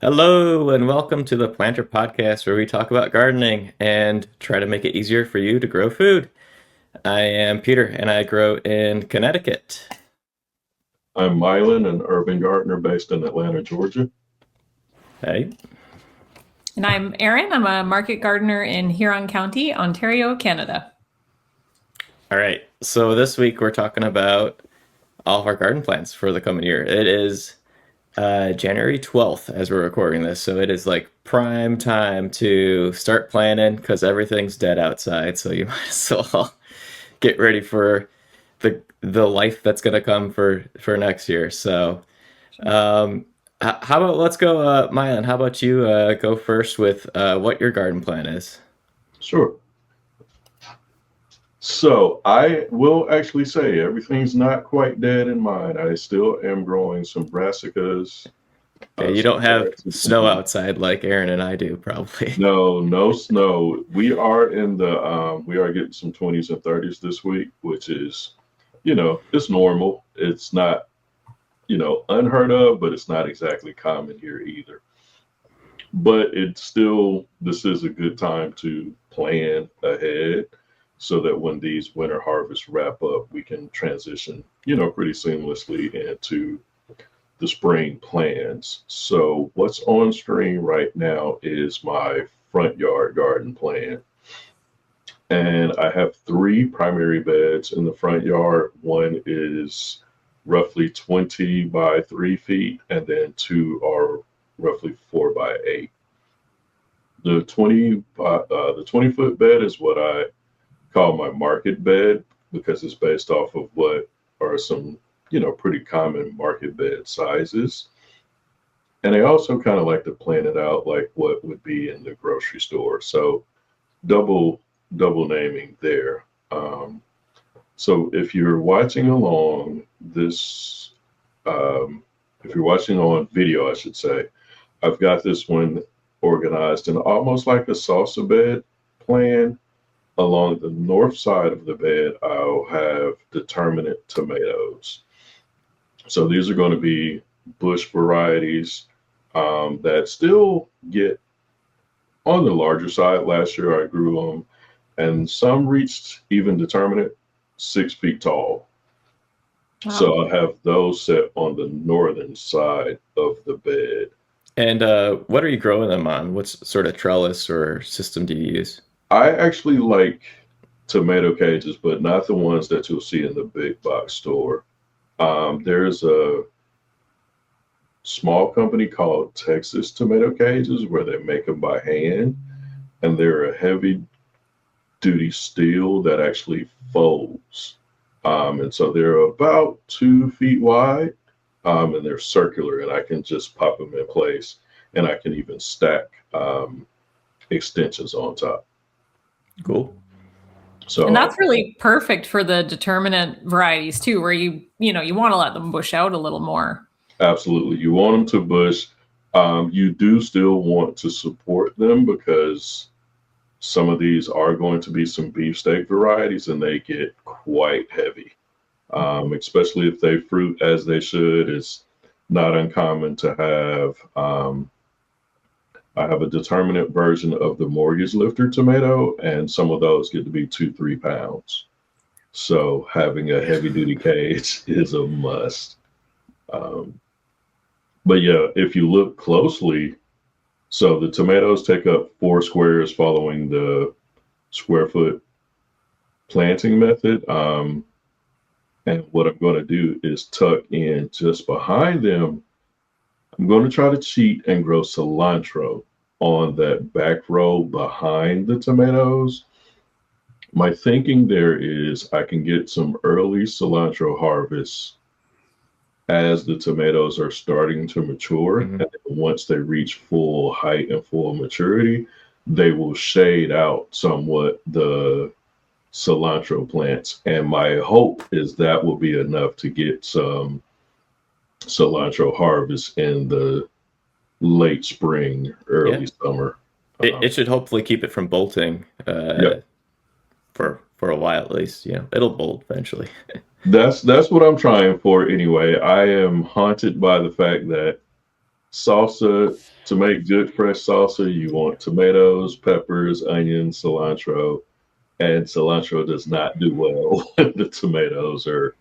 Hello, and welcome to the Planter Podcast, where we talk about gardening and try to make it easier for you to grow food. I am Peter, and I grow in Connecticut. I'm Mylan, an urban gardener based in Atlanta, Georgia. Hey. And I'm Erin. I'm a market gardener in Huron County, Ontario, Canada. All right. So this week we're talking about all of our garden plans for the coming year. It is January 12th as we're recording this, so it is like prime time to start planning because everything's dead outside. So you might as well get ready for the life that's gonna come for next year. So, how about let's go, Mylan? How about you go first with what your garden plan is? Sure. So I will actually say everything's not quite dead in mine. I still am growing some brassicas. Okay, you Some don't have carrots and some snow beets. outside like Aaron and I do, probably. No, no snow. We are getting some 20s and 30s this week, which is, it's normal. It's not, unheard of, but it's not exactly common here either. But this is a good time to plan ahead so that when these winter harvests wrap up, we can transition, pretty seamlessly into the spring plans. So what's on screen right now is my front yard garden plan. And I have three primary beds in the front yard. One is roughly 20 by 3 feet, and then two are roughly 4 by 8. The 20-foot bed is what I call my market bed because it's based off of what are some, pretty common market bed sizes. And I also kind of like to plan it out like what would be in the grocery store. So double double naming there. So um, if you're watching on video, I should say, I've got this one organized in almost like a salsa bed plan. Along the north side of the bed, I'll have determinate tomatoes. So these are going to be bush varieties that still get on the larger side. Last year I grew them, and some reached even determinate 6 feet tall. Wow. So I have those set on the northern side of the bed. And what are you growing them on? What sort of trellis or system do you use? I actually like tomato cages, but not the ones that you'll see in the big box store. There's a small company called Texas Tomato Cages where they make them by hand, and they're a heavy duty steel that actually folds. And so they're about 2 feet wide, and they're circular, and I can just pop them in place, and I can even stack extensions on top. Cool. And So that's really perfect for the determinate varieties too, where you want to let them bush out a little more. absolutely, you want them to bush. You do still want to support them because some of these are going to be some beefsteak varieties, and they get quite heavy, especially if they fruit as they should. It's not uncommon to have. I have a determinate version of the mortgage lifter tomato, and some of those get to be 2, 3 pounds. So having a heavy duty cage is a must. Um, but yeah, if you look closely, so the tomatoes take up 4 squares following the square foot planting method. And what I'm going to do is tuck in just behind them. I'm going to try to cheat and grow cilantro on that back row behind the tomatoes. My thinking there is I can get some early cilantro harvests as the tomatoes are starting to mature. And Hmm. then once they reach full height and full maturity, they will shade out somewhat the cilantro plants. And my hope is that will be enough to get some cilantro harvest in the late spring, Yeah, early summer. it should hopefully keep it from bolting Yeah, for a while at least. It'll bolt eventually. that's what I'm trying for anyway. I am haunted by the fact that salsa, to make good fresh salsa, you want tomatoes, peppers, onions, cilantro, and cilantro does not do well when the tomatoes are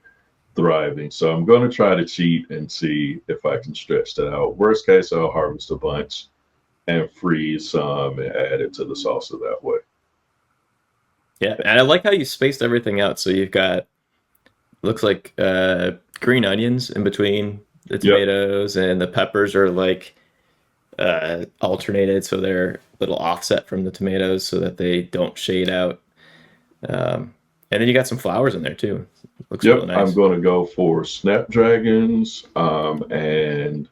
thriving. So I'm going to try to cheat and see if I can stretch that out. Worst case, I'll harvest a bunch and freeze some and add it to the salsa that way. Yeah, and I like how you spaced everything out. So you've got looks like green onions in between the Yep, tomatoes, and the peppers are like alternated, so they're a little offset from the tomatoes, so that they don't shade out. And then you got some flowers in there too. Looks yep. really I'm nice. going to go for snapdragons and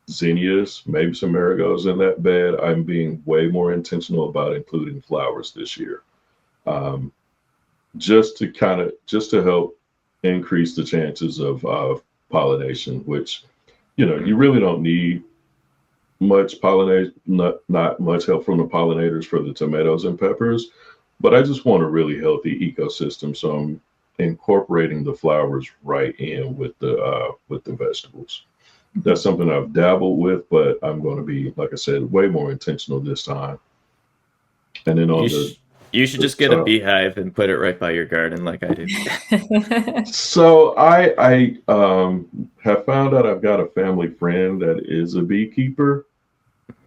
zinnias, maybe some marigolds in that bed. I'm being way more intentional about including flowers this year, um, just to help increase the chances of pollination. Which you really don't need much pollinate, not much help from the pollinators for the tomatoes and peppers, but I just want a really healthy ecosystem. So I'm incorporating the flowers right in with the vegetables. That's something I've dabbled with, but I'm going to be, like I said, way more intentional this time. And then You on sh- you should the just get a top, beehive and put it right by your garden, like I do. so I have found out I've got a family friend that is a beekeeper.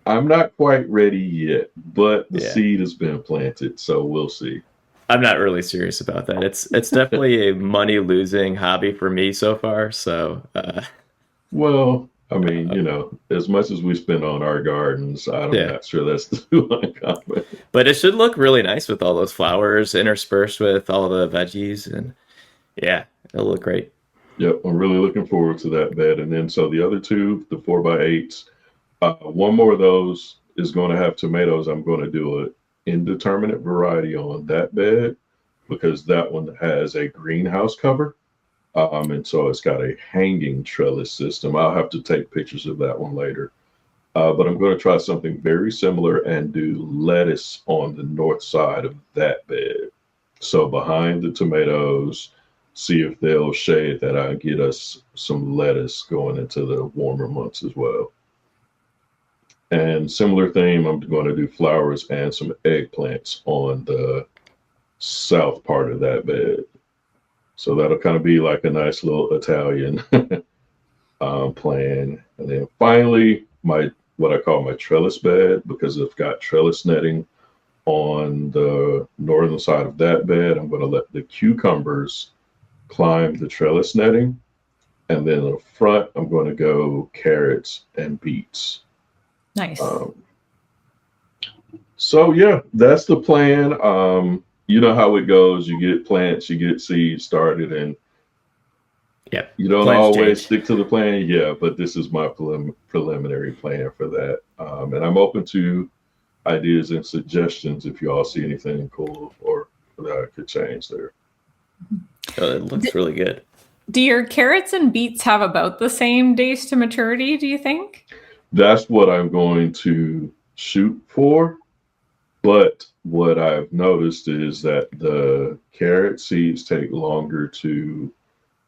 I'm not quite ready yet, but the Yeah, seed has been planted, so we'll see. I'm not really serious about that. It's definitely a money losing hobby for me so far. So Well, I mean, uh, as much as we spend on our gardens, I'm yeah, not sure that's too uncommon. but it should look really nice with all those flowers interspersed with all the veggies, and yeah, it'll look great. Yep, I'm really looking forward to that bed. And then, so the other two, the 4x8s, one more of those is going to have tomatoes. I'm going to do an indeterminate variety on that bed because that one has a greenhouse cover. And so it's got a hanging trellis system. I'll have to take pictures of that one later. But I'm going to try something very similar and do lettuce on the north side of that bed. So behind the tomatoes, see if they'll shade that. I get us some lettuce going into the warmer months as well. And similar theme, I'm going to do flowers and some eggplants on the south part of that bed. So that'll kind of be like a nice little Italian plan. And then finally, my what I call my trellis bed, because I've got trellis netting on the northern side of that bed. I'm going to let the cucumbers climb the trellis netting. And then in the front, I'm going to go carrots and beets. Nice. Um, so yeah, that's the plan. You know how it goes. You get plants, you get seeds started, and Yep, you don't plans always change. stick to the plan. Yeah, but this is my preliminary plan for that. And I'm open to ideas and suggestions if you all see anything cool or that I could change there. It looks really good. Do your carrots and beets have about the same days to maturity, do you think? That's what I'm going to shoot for. But what I've noticed is that the carrot seeds take longer to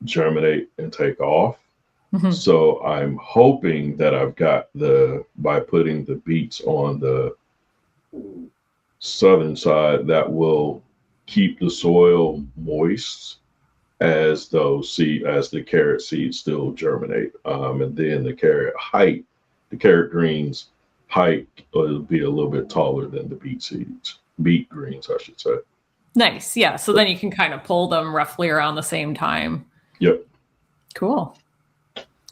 germinate and take off. Mhm. So I'm hoping that I've got by putting the beets on the southern side, that will keep the soil moist as the carrot seeds still germinate. And then the carrot greens height will be a little bit taller than the beet greens, I should say. Nice. Yeah. So then you can kind of pull them roughly around the same time. Yep. Cool.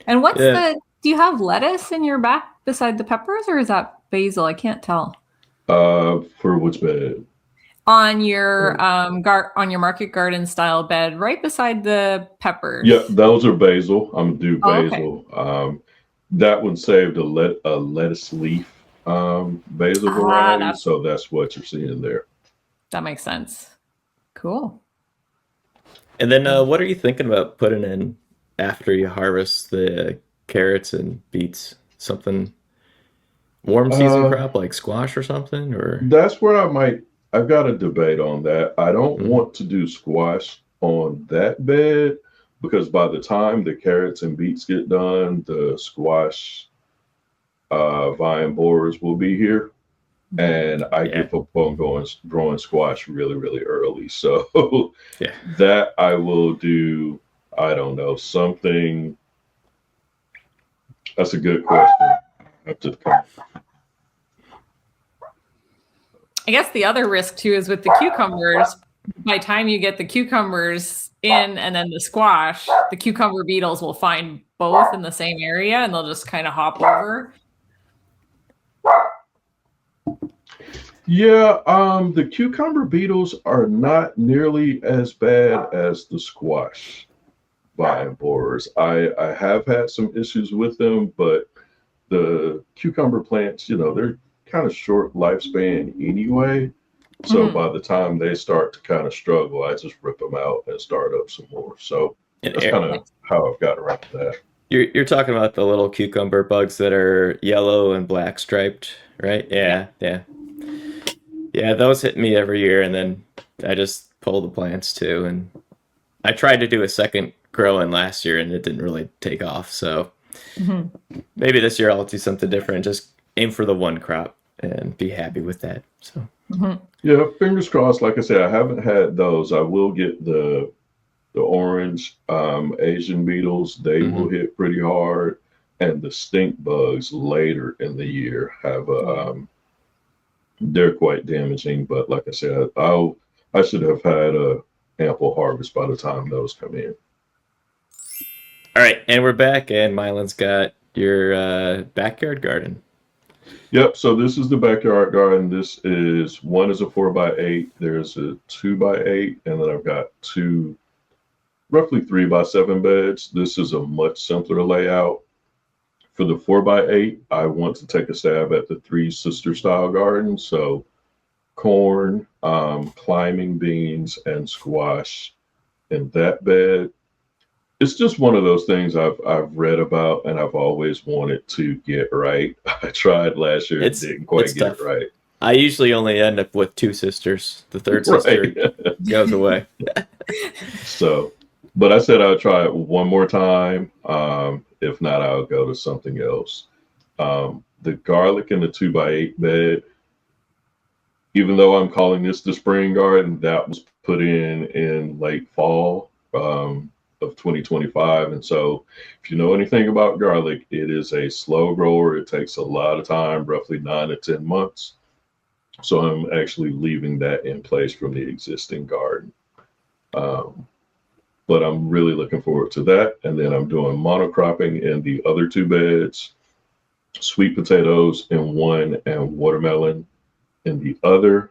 And Yeah. do you have lettuce in your back beside the peppers, or is that basil? I can't tell. For which bed? On your on your market garden style bed, right beside the peppers. Yeah, those are basil. I'm gonna do Oh, okay. basil. That one saved a lettuce leaf basil Ah, variety, so that's what you're seeing there. that makes sense. Cool. And then what are you thinking about putting in after you harvest the carrots and beets? Something warm season Uh, crop like squash or something, or that's where I've got a debate on that. I don't Mhm. want to do squash on that bed because by the time the carrots and beets get done, the squash vine borers will be here, and I Yeah. give up on growing squash really, really early. So Yeah. that I will do. I don't know, something. That's a good question. Up to the I guess the other risk too is with the cucumbers. By the time you get the cucumbers in and then the squash, the cucumber beetles will find both in the same area and they'll just kind of hop over. Yeah, the cucumber beetles are not nearly as bad as the squash vine borers. I have had some issues with them, but the cucumber plants, they're kind of short lifespan anyway. So by the time they start to kind of struggle, I just rip them out and start up some more. So And that's kind of how I've got around that. you're talking about the little cucumber bugs that are yellow and black striped, right? Yeah, yeah. Yeah, those hit me every year, and then I just pull the plants too. And I tried to do a second grow in last year, and it didn't really take off. So maybe this year I'll do something different. Just aim for the one crop and be happy with that. So Yeah, fingers crossed. Like I said, I haven't had those. I will get the orange Asian beetles. They will hit pretty hard, and the stink bugs later in the year have a they're quite damaging. But like I said, I should have had a ample harvest by the time those come in. all right, and we're back, and Mylan's got your backyard garden. Yep. So this is the backyard garden. This is one is a 4x8. There's a 2x8, and then I've got two, roughly 3x7 beds. This is a much simpler layout. For the 4x8, I want to take a stab at the three sister style gardens. So corn, climbing beans, and squash in that bed. It's just one of those things I've read about and I've always wanted to get right. I tried last year and didn't quite get tough. it right. I usually only end up with two sisters. The third sister goes away. So, but I said I'll try it one more time. If not, I'll go to something else. The garlic in the 2x8 bed, even though I'm calling this the spring garden, that was put in late fall of 2025. And so if you know anything about garlic, it is a slow grower. It takes a lot of time, roughly 9 to 10 months. So I'm actually leaving that in place from the existing garden. But I'm really looking forward to that. And then I'm doing monocropping in the other two beds, sweet potatoes in one and watermelon in the other.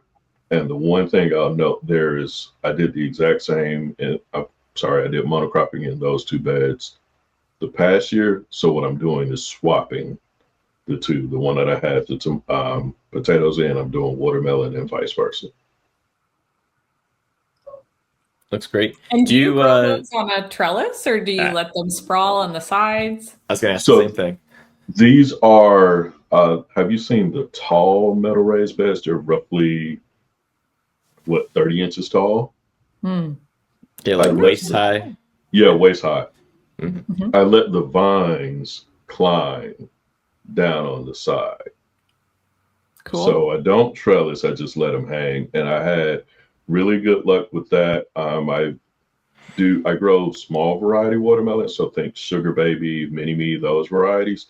And the one thing I'll note there is I did the exact same, and I did monocropping in those two beds the past year. So what I'm doing is swapping the two. The one that I had the potatoes in, I'm doing watermelon and vice versa. Looks great. And do you grow those on a trellis, or do you let them sprawl on the sides? I was going to ask the same thing. These are, have you seen the tall metal raised beds? They're roughly, 30 inches tall? Yeah, like waist high? Yeah, waist high. Mm-hmm. I let the vines climb down on the side. Cool. So I don't trellis, I just let them hang. And I had really good luck with that. I grow small variety watermelon, so think Sugar Baby, Mini Me, those varieties.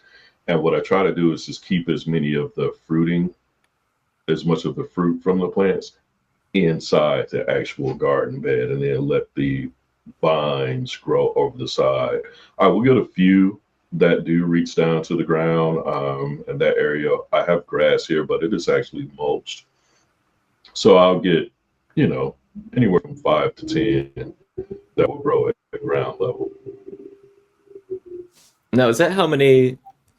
And what I try to do is just keep as much of the fruit from the plants inside the actual garden bed, and then let the vines grow over the side. I will get a few that do reach down to the ground. In that area, I have grass here, but it is actually mulched. So I'll get, anywhere from 5 to 10 that will grow at ground level. Now, is that how many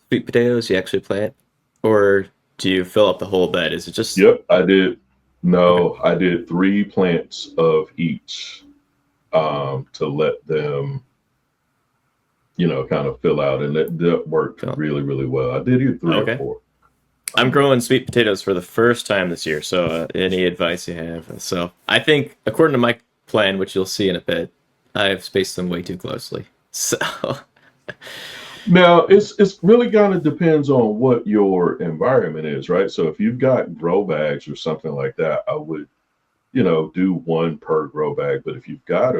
sweet potatoes you actually plant? Or do you fill up the whole bed? Is it just... Yep, I did. No, I did 3 plants of each to let them, kind of fill out. And that worked really, really well. I did either 3 or 4. I'm growing sweet potatoes for the first time this year, so any advice you have? So I think, according to my plan, which you'll see in a bit, I've spaced them way too closely. So Now, it's really kind of depends on what your environment is, right? So if you've got grow bags or something like that, I would, do one per grow bag. But if you've got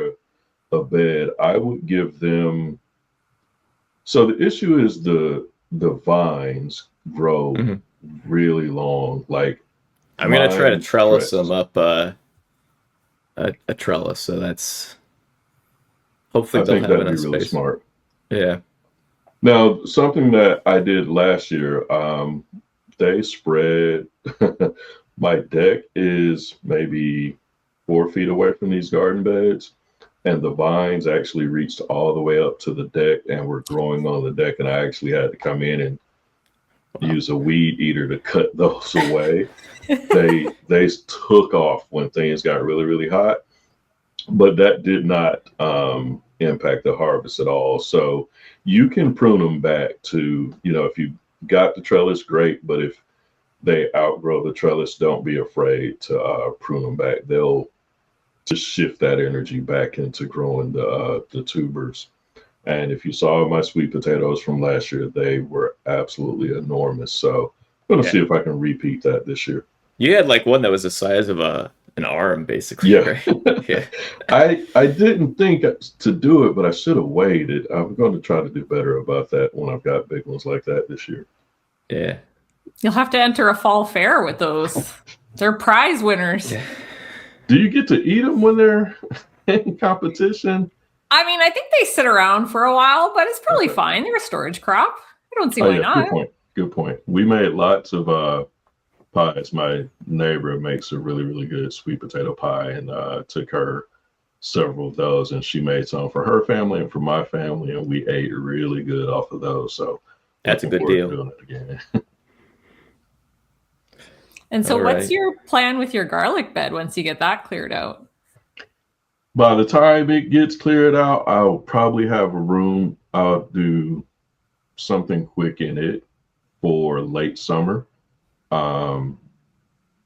a bed, I would give them. So the issue is the vines grow Mhm. really long. Like I'm gonna try to mine trellis stretch. them up a trellis, so that's hopefully I they'll think have that'd be enough really space. smart. Yeah. Now, something that I did last year, they spread. My deck is maybe 4 feet away from these garden beds, and the vines actually reached all the way up to the deck and were growing on the deck. And I actually had to come in and Wow. use a weed eater to cut those away. They took off when things got really really hot, but that did not impact the harvest at all. So you can prune them back to, if you got the trellis, great. But if they outgrow the trellis, don't be afraid to prune them back. They'll just shift that energy back into growing the tubers. And if you saw my sweet potatoes from last year, they were absolutely enormous. So I'm gonna Yeah. see if I can repeat that this year. You had like one that was the size of an arm, basically, Yeah. right? Yeah. I didn't think to do it, but I should have waited. I'm going to try to do better about that when I've got big ones like that this year. Yeah. You'll have to enter a fall fair with those. They're prize winners. Yeah. Do you get to eat them when they're in competition? I mean, I think they sit around for a while, but it's probably Okay. fine. They're a storage crop. I don't see Oh why yeah, not. good point. Good point. We made lots of pies. My neighbor makes a really really good sweet potato pie, and took her several of those, and she made some for her family and for my family, and we ate really good off of those. So That's a looking good forward deal. to doing it again. And so, All what's right. your plan with your garlic bed once you get that cleared out? By the time it gets cleared out, I'll probably have a room. I'll do something quick in it for late summer. Um,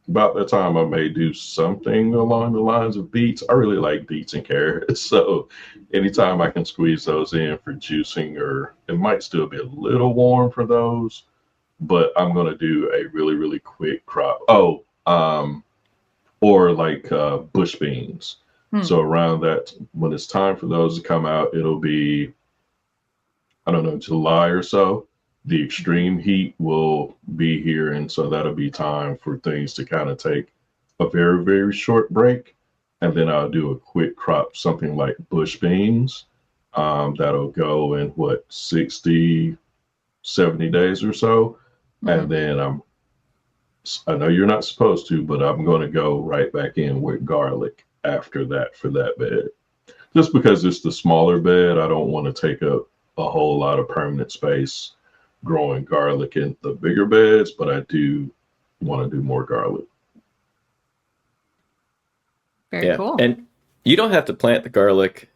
about that time, I may do something along the lines of beets. I really like beets and carrots. So anytime I can squeeze those in for juicing, or it might still be a little warm for those, but I'm going to do a really, really quick crop. Oh, or like bush beans. Hmm. So around that, when it's time for those to come out, it'll be, I don't know, July or so. The extreme heat will be here, and so that'll be time for things to kind of take a very, very short break. And then I'll do a quick crop, something like bush beans. That'll go in what, 60, 70 days or so. Mhm. And then I know you're not supposed to, but I'm going to go right back in with garlic after that for that bed. Just because it's the smaller bed, I don't want to take up a whole lot of permanent space growing garlic in the bigger beds, but I do want to do more garlic. Very Yeah. cool. And you don't have to plant the garlic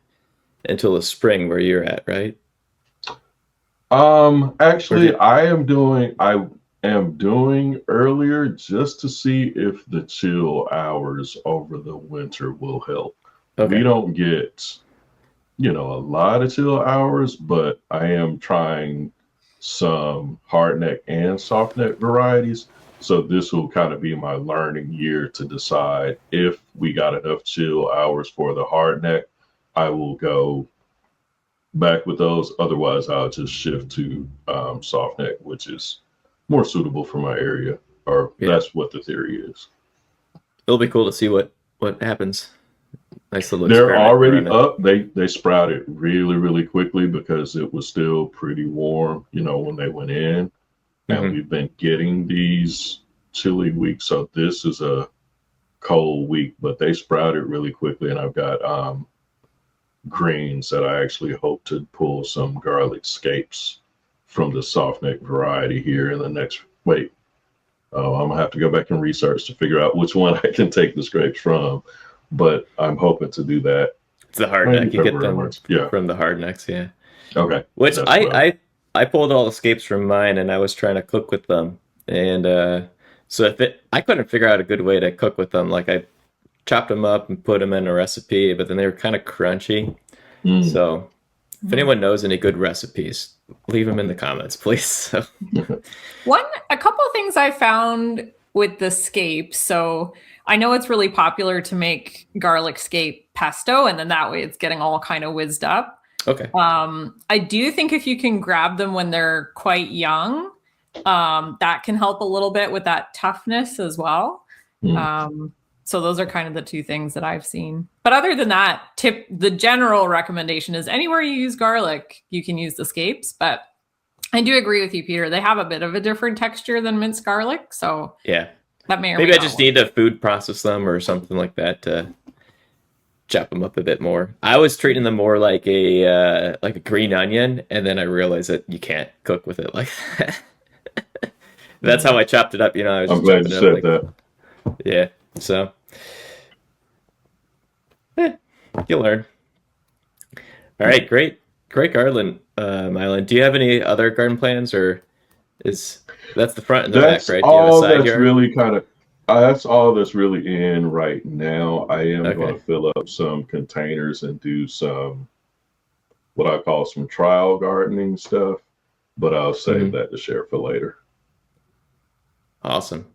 until the spring where you're at, right? Actually, I am doing earlier just to see if the chill hours over the winter will help. Okay. We don't get, a lot of chill hours, but I am trying some hard neck and soft neck varieties. So this will kind of be my learning year to decide if we got enough chill hours for the hard neck. I will go back with those. Otherwise, I'll just shift to soft neck, which is more suitable for my area, or Yeah. that's what the theory is. It'll be cool to see what happens. Nice little They're experiment already around it. up. They sprouted really, really quickly because it was still pretty warm, when they went in. And Mhm. we've been getting these chilly weeks. So this is a cold week, but they sprouted really quickly. And I've got greens that I actually hope to pull some garlic scapes from the soft neck variety here in the next. Wait, I'm gonna have to go back and research to figure out which one I can take the scrapes from. But I'm hoping to do that It's the hard maybe neck. You get February, them March. Yeah. from the hard necks, yeah. Okay. Which That's what I pulled all the scapes from mine and I was trying to cook with them. And so I couldn't figure out a good way to cook with them. Like I chopped them up and put them in a recipe, but then they were kind of crunchy. Mm. So if anyone knows any good recipes, leave them in the comments, please. So, A couple of things I found with the scape. So I know it's really popular to make garlic scape pesto, and then that way it's getting all kind of whizzed up. okay. I do think if you can grab them when they're quite young, that can help a little bit with that toughness as well. So those are kind of the two things that I've seen. But other than that, the general recommendation is anywhere you use garlic, you can use the scapes. But I do agree with you, Peter. They have a bit of a different texture than minced garlic. So Yeah. that may or Maybe may I not just work. need to food process them or something like that to chop them up a bit more. I was treating them more like a green onion, and then I realized that you can't cook with it like that. That's how I chopped it up. I was I'm just glad chopping you it up said like, that. yeah. So, you'll learn. All right, great garden, Mylan. Do you have any other garden plans, or that's the front and the back, That's right? Do you have a all side that's yard? really kind of that's all that's really in right now. I am going Okay. to fill up some containers and do some what I call some trial gardening stuff, but I'll save Mhm. that to share for later. Awesome.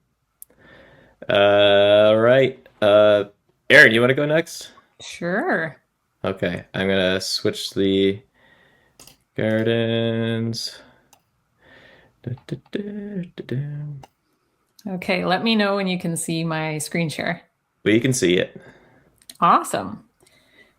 All right. Aaron, you want to go next? Sure. Okay, I'm gonna switch the gardens. Da, da, da, da, da. Okay, let me know when you can see my screen share. But you can see it. Awesome.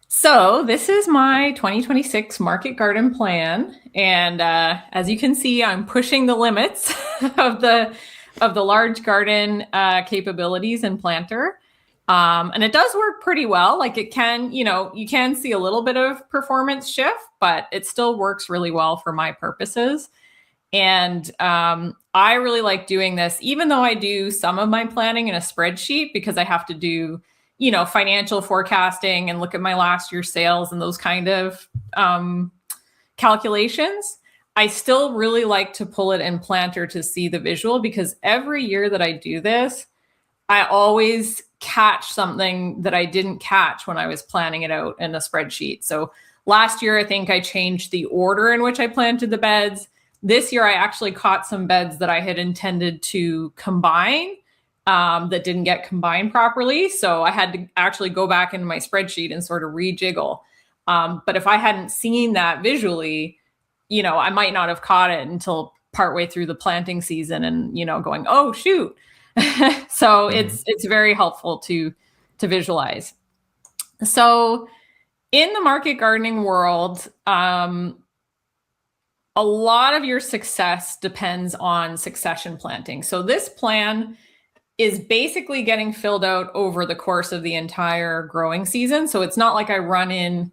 So this is my 2026 market garden plan, and as you can see, I'm pushing the limits of the large garden capabilities in Planter, and it does work pretty well. Like it can, you can see a little bit of performance shift, but it still works really well for my purposes. And I really like doing this, even though I do some of my planning in a spreadsheet because I have to do, financial forecasting and look at my last year's sales and those kind of calculations. I still really like to pull it in Planter to see the visual because every year that I do this, I always catch something that I didn't catch when I was planning it out in a spreadsheet. So last year, I think I changed the order in which I planted the beds. This year, I actually caught some beds that I had intended to combine that didn't get combined properly. So I had to actually go back into my spreadsheet and sort of rejiggle. But if I hadn't seen that visually, I might not have caught it until partway through the planting season and, going, oh, shoot. So it's very helpful to visualize. So in the market gardening world, a lot of your success depends on succession planting. So this plan is basically getting filled out over the course of the entire growing season. So it's not like I run in,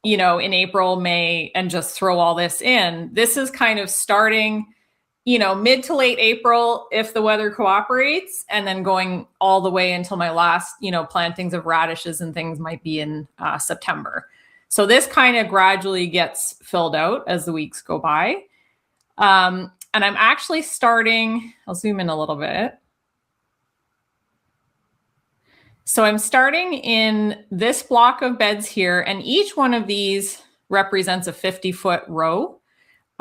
in April, May, and just throw all this in. This is kind of starting, mid to late April, if the weather cooperates, and then going all the way until my last, plantings of radishes and things might be in September. So this kind of gradually gets filled out as the weeks go by. And I'm actually starting, I'll zoom in a little bit. So I'm starting in this block of beds here, and each one of these represents a 50-foot row.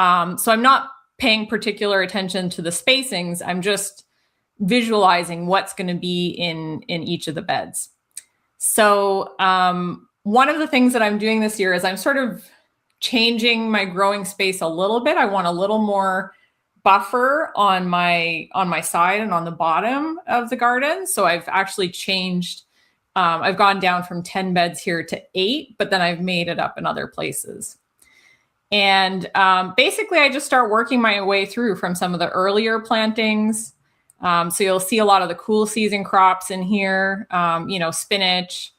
So I'm not paying particular attention to the spacings. I'm just visualizing what's going to be in each of the beds. So one of the things that I'm doing this year is I'm sort of changing my growing space a little bit. I want a little more buffer on my side and on the bottom of the garden. So I've actually changed. I've gone down from 10 beds here to 8, but then I've made it up in other places. And basically, I just start working my way through from some of the earlier plantings. So you'll see a lot of the cool season crops in here, spinach,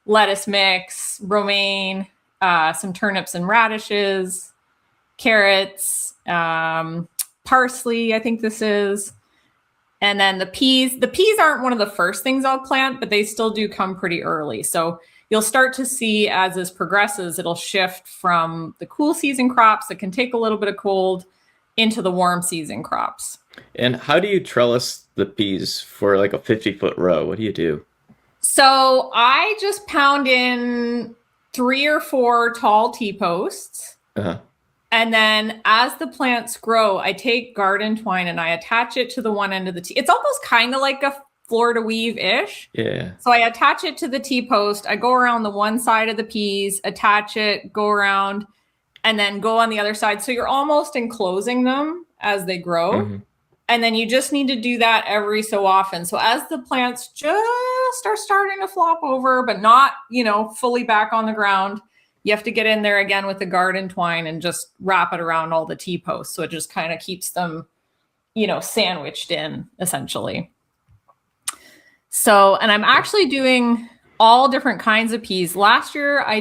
lettuce mix, romaine, some turnips and radishes, carrots, parsley, I think this is. And then the peas. The peas aren't one of the first things I'll plant, but they still do come pretty early. So you'll start to see as this progresses, it'll shift from the cool season crops that can take a little bit of cold into the warm season crops. And how do you trellis the peas for like a 50-foot row? What do you do? So I just pound in 3 or 4 tall T-posts. Uh-huh. And then as the plants grow, I take garden twine and I attach it to the one end of the T. It's almost kind of like a Florida weave-ish. Yeah. So I attach it to the T-post. I go around the one side of the peas, attach it, go around, and then go on the other side. So you're almost enclosing them as they grow. Mm-hmm. And then you just need to do that every so often. So as the plants just are starting to flop over, but not, fully back on the ground, you have to get in there again with the garden twine and just wrap it around all the T-posts. So it just kind of keeps them, sandwiched in essentially. So, and I'm actually doing all different kinds of peas. Last year I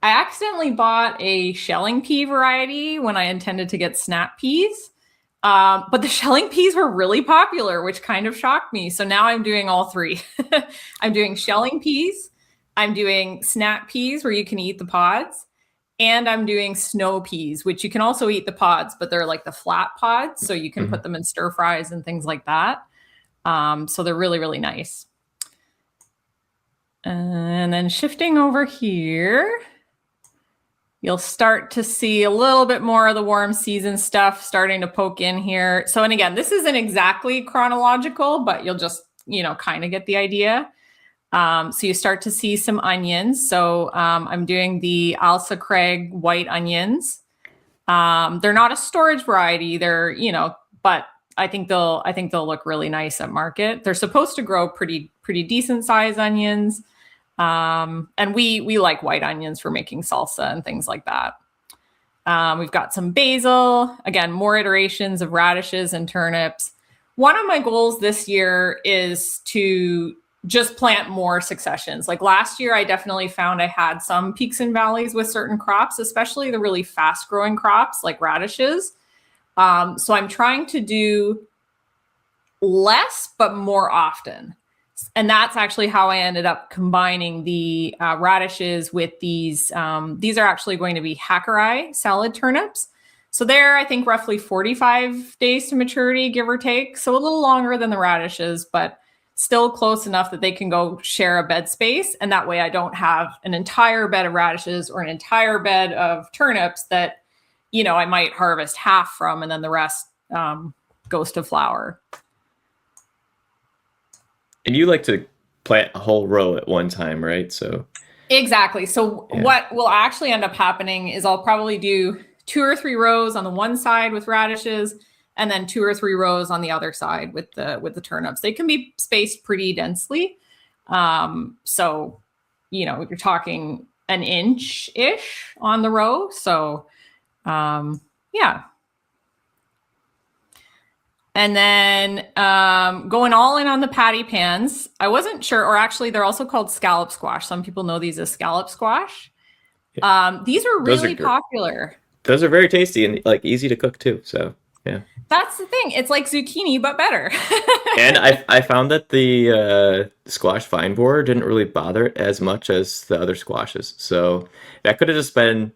accidentally bought a shelling pea variety when I intended to get snap peas. But the shelling peas were really popular, which kind of shocked me. So now I'm doing all three. I'm doing shelling peas. I'm doing snap peas where you can eat the pods. And I'm doing snow peas, which you can also eat the pods, but they're like the flat pods. So you can put them in stir fries and things like that. So they're really, really nice. And then shifting over here, you'll start to see a little bit more of the warm season stuff starting to poke in here. So, and again, this isn't exactly chronological, but you'll just, kind of get the idea. So you start to see some onions. So I'm doing the Ailsa Craig white onions. They're not a storage variety. They're, but I think they'll look really nice at market. They're supposed to grow pretty decent size onions. And we like white onions for making salsa and things like that. We've got some basil, again, more iterations of radishes and turnips. One of my goals this year is to just plant more successions. Like last year, I definitely found I had some peaks and valleys with certain crops, especially the really fast growing crops like radishes. So I'm trying to do less, but more often. And that's actually how I ended up combining the radishes with these. These are actually going to be Hakurei salad turnips. So they're, I think, roughly 45 days to maturity, give or take. So a little longer than the radishes, but still close enough that they can go share a bed space. And that way I don't have an entire bed of radishes or an entire bed of turnips that, I might harvest half from and then the rest goes to flower. And you like to plant a whole row at one time, right? So exactly. So what will actually end up happening is I'll probably do 2 or 3 rows on the one side with radishes and then 2 or 3 rows on the other side with the turnips. They can be spaced pretty densely. So, you're talking an inch-ish on the row. So, yeah. And then going all in on the patty pans. I wasn't sure, or actually they're also called scallop squash. Some people know these as scallop squash. Yeah. These are really popular. Those are very tasty and like easy to cook too. So yeah. That's the thing. It's like zucchini, but better. And I found that the squash vine borer didn't really bother it as much as the other squashes. So that could have just been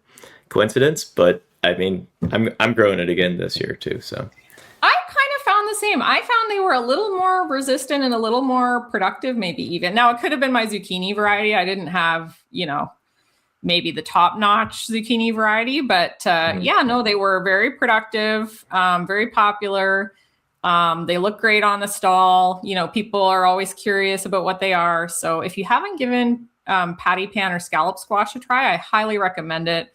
coincidence, but I mean, I'm growing it again this year too. So I kind of found the same. I found they were a little more resistant and a little more productive, maybe even. Now it could have been my zucchini variety. I didn't have, maybe the top-notch zucchini variety, but they were very productive, very popular. They look great on the stall. People are always curious about what they are. So if you haven't given patty pan or scallop squash a try, I highly recommend it.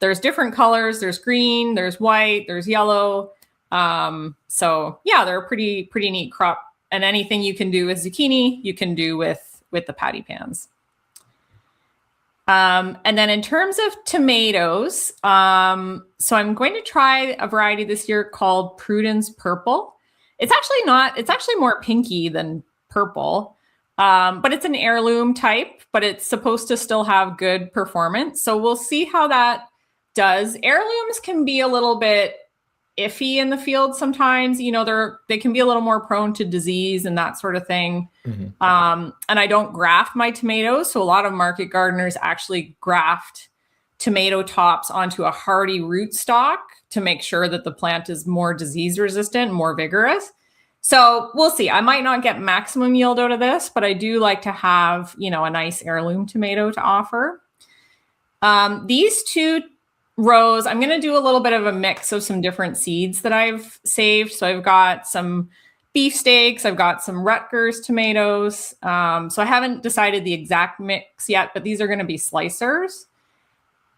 There's different colors. There's green, there's white, there's yellow. So yeah, they're a pretty neat crop. And anything you can do with zucchini, you can do with the patty pans. And then in terms of tomatoes, so I'm going to try a variety this year called Prudence Purple. It's actually more pinky than purple, but it's an heirloom type, but it's supposed to still have good performance. So we'll see how that does. Heirlooms can be a little bit iffy in the field sometimes. They can be a little more prone to disease and that sort of thing. Mm-hmm. And I don't graft my tomatoes. So a lot of market gardeners actually graft tomato tops onto a hardy rootstock to make sure that the plant is more disease resistant, more vigorous. So we'll see. I might not get maximum yield out of this, but I do like to have, a nice heirloom tomato to offer. These two rows. I'm going to do a little bit of a mix of some different seeds that I've saved. So I've got some beefsteaks. I've got some Rutgers tomatoes. So I haven't decided the exact mix yet, but these are going to be slicers.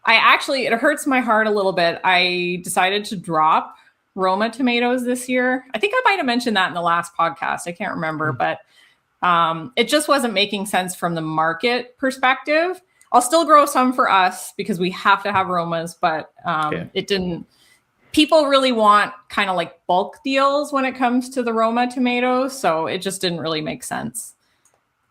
It hurts my heart a little bit. I decided to drop Roma tomatoes this year. I think I might have mentioned that in the last podcast. I can't remember, but it just wasn't making sense from the market perspective. I'll still grow some for us because we have to have Romas, but it didn't. People really want kind of like bulk deals when it comes to the Roma tomatoes, so it just didn't really make sense.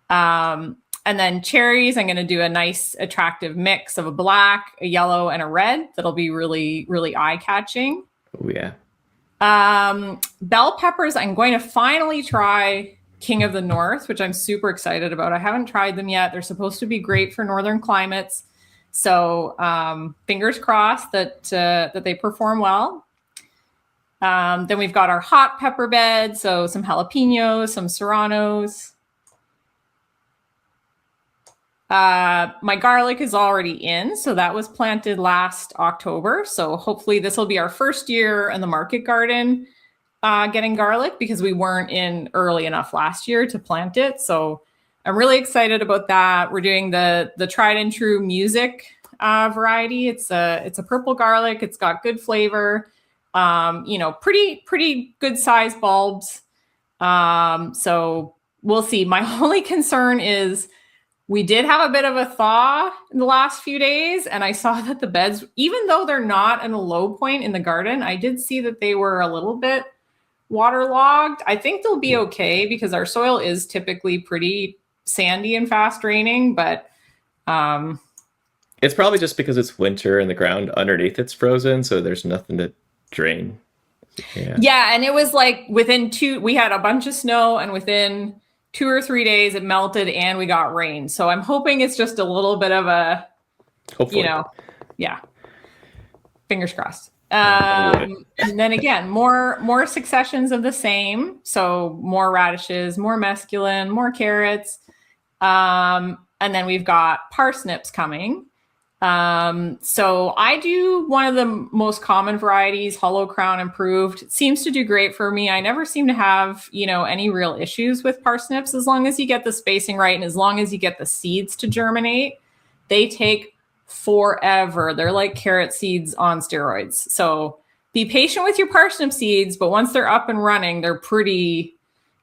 And then cherries, I'm going to do a nice, attractive mix of a black, a yellow, and a red. That'll be really, really eye-catching. Oh, yeah. Bell peppers, I'm going to finally try King of the North, which I'm super excited about. I haven't tried them yet. They're supposed to be great for northern climates. So fingers crossed that they perform well. Then we've got our hot pepper bed. So some jalapenos, some serranos. My garlic is already in. So that was planted last October. So hopefully this will be our first year in the market garden getting garlic, because we weren't in early enough last year to plant it. So I'm really excited about that. We're doing the tried and true music variety. It's a purple garlic. It's got good flavor. Pretty good size bulbs. So we'll see. My only concern is we did have a bit of a thaw in the last few days, and I saw that the beds, even though they're not in a low point in the garden, I did see that they were a little bit waterlogged. I think they'll be okay because our soil is typically pretty sandy and fast raining, but it's probably just because it's winter and the ground underneath it's frozen, so there's nothing to drain. Yeah, and it was like we had a bunch of snow, and within 2 or 3 days it melted and we got rain. So I'm hoping it's just a little bit of a, hopefully. Fingers crossed. And then again, more successions of the same. So more radishes, more mesclun, more carrots. And then we've got parsnips coming. So I do one of the most common varieties, Hollow Crown Improved. It seems to do great for me. I never seem to have, any real issues with parsnips as long as you get the spacing right and as long as you get the seeds to germinate. They take forever. They're like carrot seeds on steroids. So be patient with your parsnip seeds, but once they're up and running, they're pretty,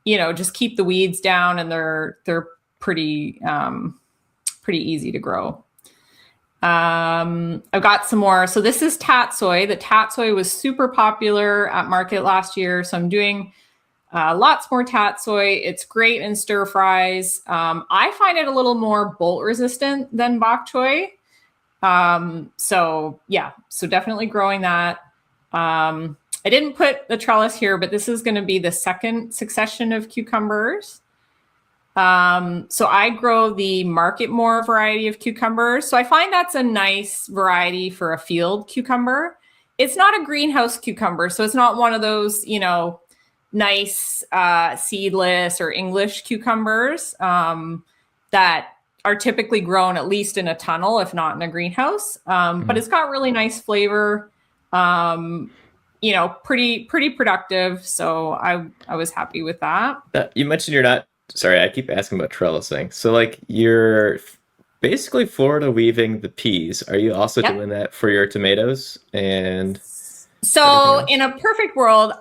just keep the weeds down, and they're pretty easy to grow. I've got some more. So this is tatsoi. The tatsoi was super popular at market last year. So I'm doing lots more tatsoi. It's great in stir fries. I find it a little more bolt resistant than bok choy. So definitely growing that. I didn't put the trellis here, but this is going to be the second succession of cucumbers. So I grow the Marketmore variety of cucumbers. So I find that's a nice variety for a field cucumber. It's not a greenhouse cucumber. So it's not one of those, nice seedless or English cucumbers that are typically grown at least in a tunnel, if not in a greenhouse. But it's got really nice flavor, pretty productive. So I was happy with that. You mentioned you're not, sorry, I keep asking about trellising. So like you're basically Florida weaving the peas. Are you also doing that for your tomatoes? And so in a perfect world,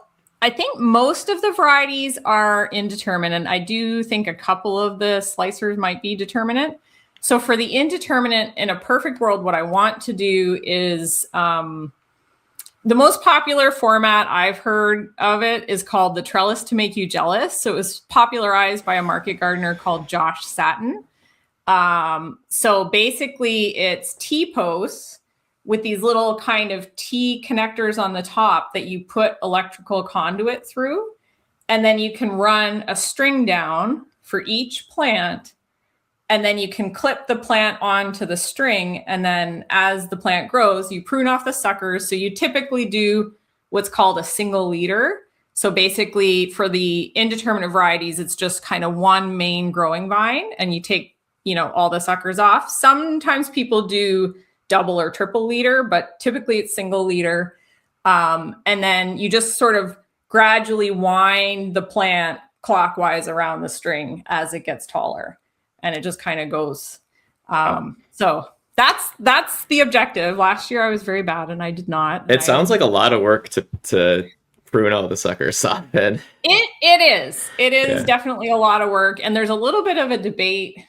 I think most of the varieties are indeterminate. I do think a couple of the slicers might be determinate. So for the indeterminate, in a perfect world, what I want to do is the most popular format I've heard of it is called the trellis to make you jealous. So it was popularized by a market gardener called Josh Satin. So basically it's T-posts with these little kind of T connectors on the top that you put electrical conduit through. And then you can run a string down for each plant. And then you can clip the plant onto the string. And then as the plant grows, you prune off the suckers. So you typically do what's called a single leader. So basically for the indeterminate varieties, it's just kind of one main growing vine and you take, all the suckers off. Sometimes people do double or triple leader, but typically it's single leader. And then you just sort of gradually wind the plant clockwise around the string as it gets taller, and it just kind of goes. So that's the objective. Last year I was very bad and I did not. It sounds like a lot of work to prune all the suckers off. And it is definitely a lot of work, and there's a little bit of a debate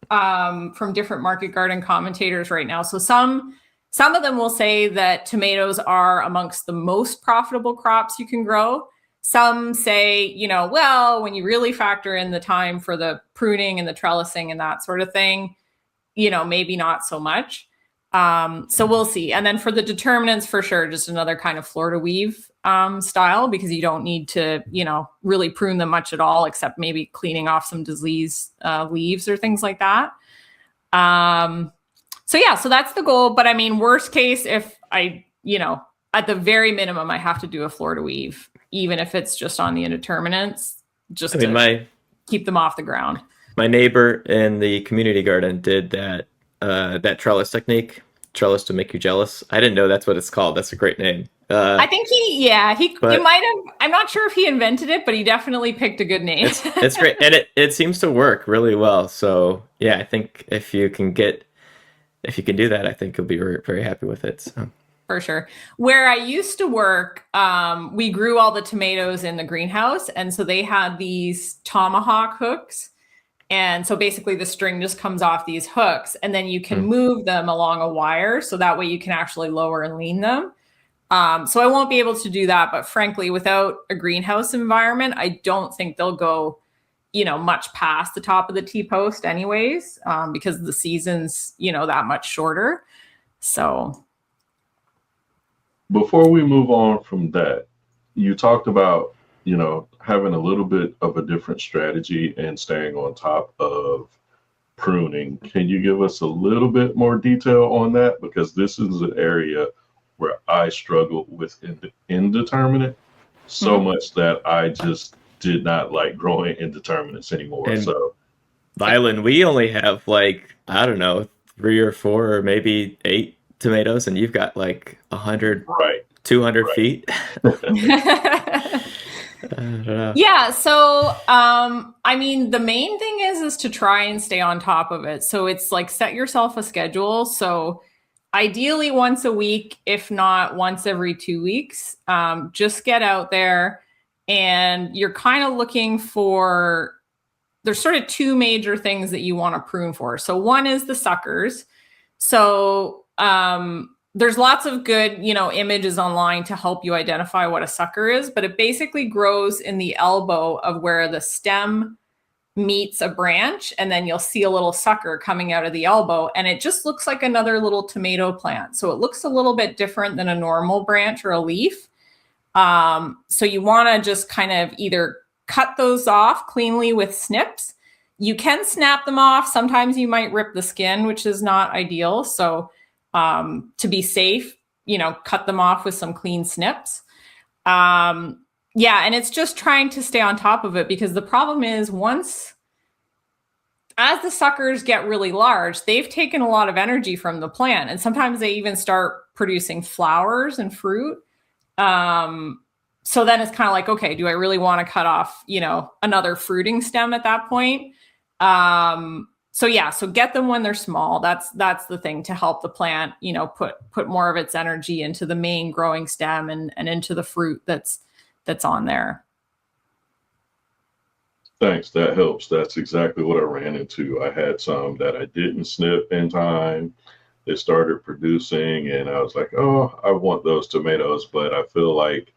from different market garden commentators right now. So some of them will say that tomatoes are amongst the most profitable crops you can grow. Some say, well, when you really factor in the time for the pruning and the trellising and that sort of thing, maybe not so much. So we'll see. And then for the determinants, for sure, just another kind of Florida weave style, because you don't need to, really prune them much at all, except maybe cleaning off some disease leaves or things like that. So that's the goal. But I mean, worst case, if I, at the very minimum, I have to do a Florida weave, even if it's just on the indeterminates, just to keep them off the ground. My neighbor in the community garden did that trellis technique, trellis to make you jealous. I didn't know that's what it's called. That's a great name. I think he might have. I'm not sure if he invented it, but he definitely picked a good name. It's great, and it seems to work really well. So yeah, I think if you can do that, I think you'll be very, very happy with it. So. For sure. Where I used to work, we grew all the tomatoes in the greenhouse, and so they had these tomahawk hooks. And so basically the string just comes off these hooks, and then you can move them along a wire. So that way you can actually lower and lean them. So I won't be able to do that. But frankly, without a greenhouse environment, I don't think they'll go, much past the top of the T-post anyways, because the season's, that much shorter. So. Before we move on from that, you talked about, having a little bit of a different strategy and staying on top of pruning. Can you give us a little bit more detail on that? Because this is an area where I struggle with indeterminate so much that I just did not like growing indeterminates anymore. And so, Vylan, we only have I don't know, 3 or 4 or maybe 8 tomatoes, and you've got 100, 200 feet. Yeah. So, I mean, the main thing is to try and stay on top of it. So it's set yourself a schedule. So ideally once a week, if not once every 2 weeks, just get out there, and you're kind of looking for, there's sort of 2 major things that you want to prune for. So one is the suckers. So, there's lots of good, images online to help you identify what a sucker is, but it basically grows in the elbow of where the stem meets a branch, and then you'll see a little sucker coming out of the elbow, and it just looks like another little tomato plant. So it looks a little bit different than a normal branch or a leaf. So you want to just kind of either cut those off cleanly with snips. You can snap them off. Sometimes you might rip the skin, which is not ideal. So to be safe, cut them off with some clean snips. And it's just trying to stay on top of it, because the problem is as the suckers get really large, they've taken a lot of energy from the plant, and sometimes they even start producing flowers and fruit. So then it's kind of okay, do I really want to cut off, another fruiting stem at that point? So get them when they're small. That's the thing to help the plant, put more of its energy into the main growing stem and into the fruit that's on there. Thanks. That helps. That's exactly what I ran into. I had some that I didn't snip in time. They started producing, and I was like, oh, I want those tomatoes. But I feel like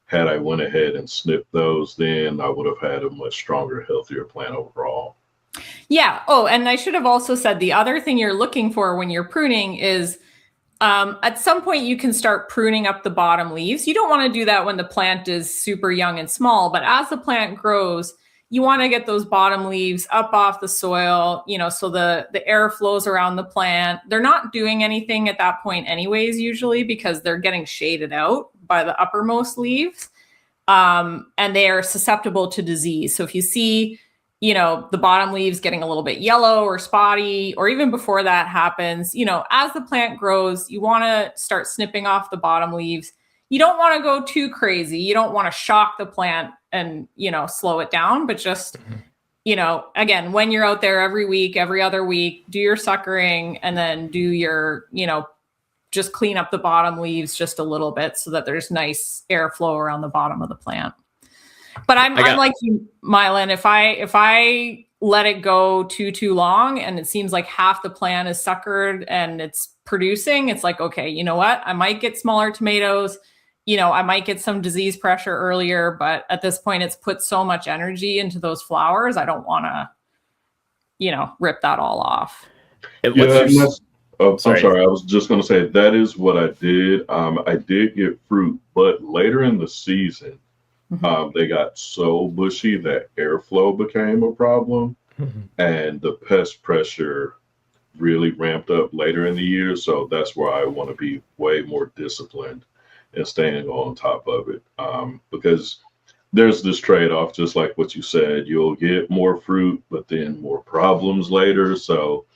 had I went ahead and snipped those, then I would have had a much stronger, healthier plant overall. Yeah. Oh, and I should have also said the other thing you're looking for when you're pruning is at some point you can start pruning up the bottom leaves. You don't want to do that when the plant is super young and small, but as the plant grows, you want to get those bottom leaves up off the soil, so the air flows around the plant. They're not doing anything at that point anyways, usually, because they're getting shaded out by the uppermost leaves. And they are susceptible to disease. So if you see, the bottom leaves getting a little bit yellow or spotty, or even before that happens, as the plant grows, you want to start snipping off the bottom leaves. You don't want to go too crazy. You don't want to shock the plant and, slow it down, but just, again, when you're out there every week, every other week, do your suckering and then do your, just clean up the bottom leaves just a little bit so that there's nice airflow around the bottom of the plant. But I'm like you, Mylan. If I let it go too long and it seems like half the plant is suckered and it's producing, it's like, okay, you know what? I might get smaller tomatoes. I might get some disease pressure earlier, but at this point it's put so much energy into those flowers. I don't want to, rip that all off. I'm sorry. I was just going to say that is what I did. I did get fruit, but later in the season, they got so bushy that airflow became a problem, and the pest pressure really ramped up later in the year. So that's where I want to be way more disciplined and staying on top of it, because there's this trade-off, just like what you said. You'll get more fruit, but then more problems later. So,